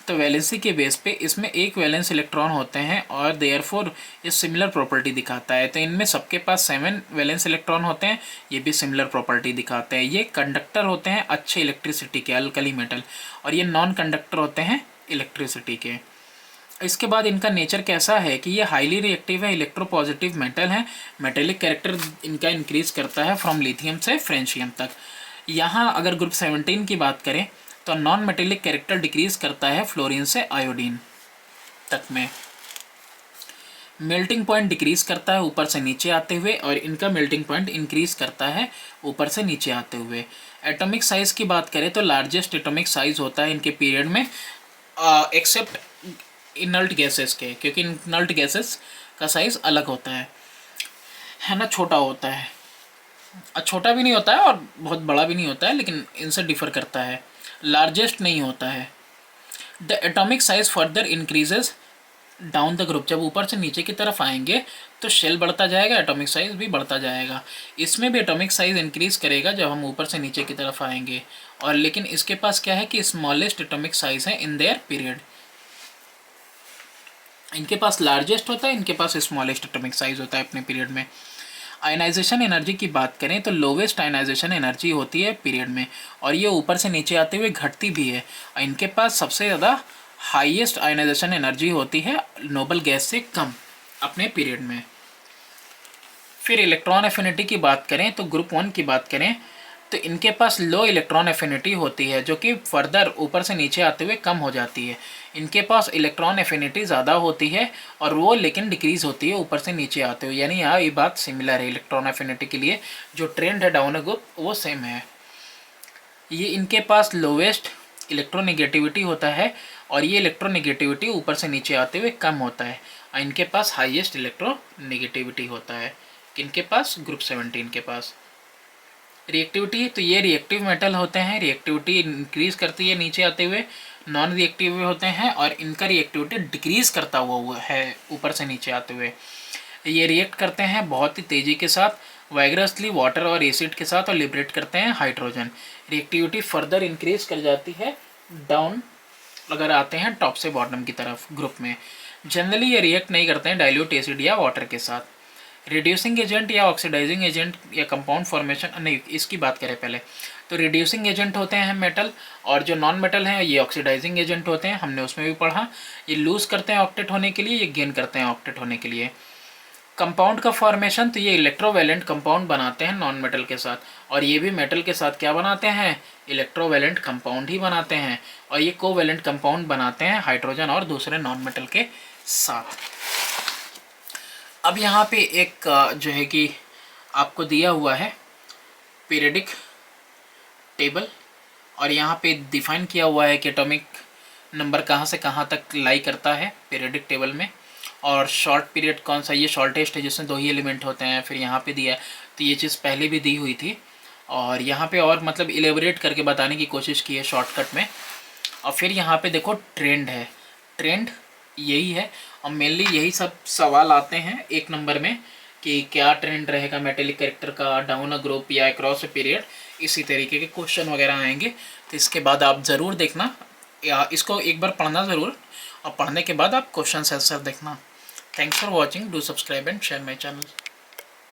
तो वैलेंसी के बेस पे इसमें एक वैलेंस इलेक्ट्रॉन होते हैं और देयरफॉर ये सिमिलर प्रॉपर्टी दिखाता है। तो इनमें सबके पास 7 वैलेंस इलेक्ट्रॉन होते हैं, ये भी सिमिलर प्रॉपर्टी दिखाते हैं। ये कंडक्टर होते हैं अच्छे इलेक्ट्रिसिटी के, अल्कली मेटल, और ये नॉन कंडक्टर होते हैं इलेक्ट्रिसिटी के। इसके बाद इनका नेचर कैसा है कि ये हाईली रिएक्टिव है, इलेक्ट्रोपॉजिटिव मेटल है, मेटेलिक कैरेक्टर इनका इंक्रीज करता है फ्रॉम लिथियम से फ्रेंशियम तक। यहाँ अगर ग्रुप 17 की बात करें तो नॉन मेटेलिक कैरेक्टर डिक्रीज करता है फ्लोरीन से आयोडीन तक में। मेल्टिंग पॉइंट डिक्रीज करता है ऊपर से नीचे आते हुए, और इनका मेल्टिंग पॉइंट इंक्रीज करता है ऊपर से नीचे आते हुए। एटॉमिक साइज़ की बात करें तो लार्जेस्ट एटॉमिक साइज़ होता है इनके पीरियड में, एक्सेप्ट इनल्ट गैसेस के, क्योंकि इनल्ट गैसेस का साइज़ अलग होता है ना, छोटा होता है। छोटा भी नहीं होता है और बहुत बड़ा भी नहीं होता है, लेकिन इनसे डिफर करता है, लार्जेस्ट नहीं होता है। The atomic size further increases down the group, जब ऊपर से नीचे की तरफ आएंगे तो शेल बढ़ता जाएगा, एटॉमिक साइज भी बढ़ता जाएगा। इसमें भी एटॉमिक साइज इंक्रीज करेगा जब हम ऊपर से नीचे की तरफ आएंगे, और लेकिन इसके पास क्या है कि स्मॉलेस्ट एटॉमिक साइज है इन देयर पीरियड। इनके पास लार्जेस्ट होता है, इनके पास स्मॉलेस्ट एटॉमिक साइज होता है अपने पीरियड में। आयनाइजेशन एनर्जी की बात करें तो लोवेस्ट आयनाइजेशन एनर्जी होती है पीरियड में, और ये ऊपर से नीचे आते हुए घटती भी है। इनके पास सबसे ज़्यादा हाईएस्ट आयनाइजेशन एनर्जी होती है नोबल गैस से कम अपने पीरियड में। फिर इलेक्ट्रॉन एफिनिटी की बात करें तो ग्रुप 1 की बात करें तो इनके पास लो इलेक्ट्रॉन एफिनिटी होती है, जो कि फर्दर ऊपर से नीचे आते हुए कम हो जाती है। इनके पास इलेक्ट्रॉन एफिनिटी ज़्यादा होती है और वो लेकिन डिक्रीज़ होती है ऊपर से नीचे आते हुए, यानी यहाँ ये बात सिमिलर है। इलेक्ट्रॉन एफिनिटी के लिए जो ट्रेंड है डाउन ग्रुप वो सेम है। ये इनके पास लोवेस्ट इलेक्ट्रोनेगेटिविटी होता है, और ये इलेक्ट्रोनेगेटिविटी ऊपर से नीचे आते हुए कम होता है। और इनके पास हाईएस्ट इलेक्ट्रोनेगेटिविटी होता है, किनके पास, ग्रुप 17 के पास। रिएक्टिविटी, तो ये रिएक्टिव मेटल होते हैं, रिएक्टिविटी इंक्रीज करती है नीचे आते हुए। नॉन रिएक्टिव होते हैं और इनका रिएक्टिविटी डिक्रीज करता हुआ है ऊपर से नीचे आते हुए। ये रिएक्ट करते हैं बहुत ही तेज़ी के साथ वाइग्रसली वाटर और एसिड के साथ, और लिबरेट करते हैं हाइड्रोजन। रिएक्टिविटी फर्दर इंक्रीज कर जाती है डाउन अगर आते हैं टॉप से बॉटम की तरफ ग्रुप में। जनरली ये रिएक्ट नहीं करते हैं डाइल्यूट एसिड या वाटर के साथ। रिड्यूसिंग एजेंट या ऑक्सीडाइजिंग एजेंट या कंपाउंड फॉर्मेशन, नहीं इसकी बात करें पहले, तो रिड्यूसिंग एजेंट होते हैं मेटल, और जो नॉन मेटल हैं ये ऑक्सीडाइजिंग एजेंट होते हैं, हमने उसमें भी पढ़ा। ये लूज़ करते हैं ऑक्टेट होने के लिए, ये गेन करते हैं ऑक्टेट होने के लिए। कंपाउंड का फॉर्मेशन, तो ये इलेक्ट्रोवैलेंट कंपाउंड बनाते हैं नॉन मेटल के साथ, और ये भी मेटल के साथ क्या बनाते हैं, इलेक्ट्रोवैलेंट कंपाउंड ही बनाते हैं। और ये कोवैलेंट कंपाउंड बनाते हैं हाइड्रोजन और दूसरे नॉन मेटल के साथ। अब यहाँ पे एक जो है कि आपको दिया हुआ है पीरियडिक टेबल, और यहाँ पे डिफाइन किया हुआ है कि एटॉमिक नंबर कहाँ से कहाँ तक लाई करता है पीरियडिक टेबल में, और शॉर्ट पीरियड कौन सा, ये शॉर्टेस्ट है जिसमें 2 ही एलिमेंट होते हैं। फिर यहाँ पे दिया है, तो ये चीज़ पहले भी दी हुई थी, और यहाँ पे और मतलब इलेबोरेट करके बताने की कोशिश की है शॉर्टकट में। और फिर यहाँ पे देखो ट्रेंड है, ट्रेंड यही है, और मेनली यही सब सवाल आते हैं 1 नंबर में कि क्या ट्रेंड रहेगा मेटेलिक कैरेक्टर का डाउन अ ग्रुप या अक्रॉस अ पीरियड। इसी तरीके के क्वेश्चन वगैरह आएंगे, तो इसके बाद आप ज़रूर देखना, या इसको एक बार पढ़ना ज़रूर, और पढ़ने के बाद आप क्वेश्चन आंसर देखना। Thanks for watching, do subscribe and share my channel.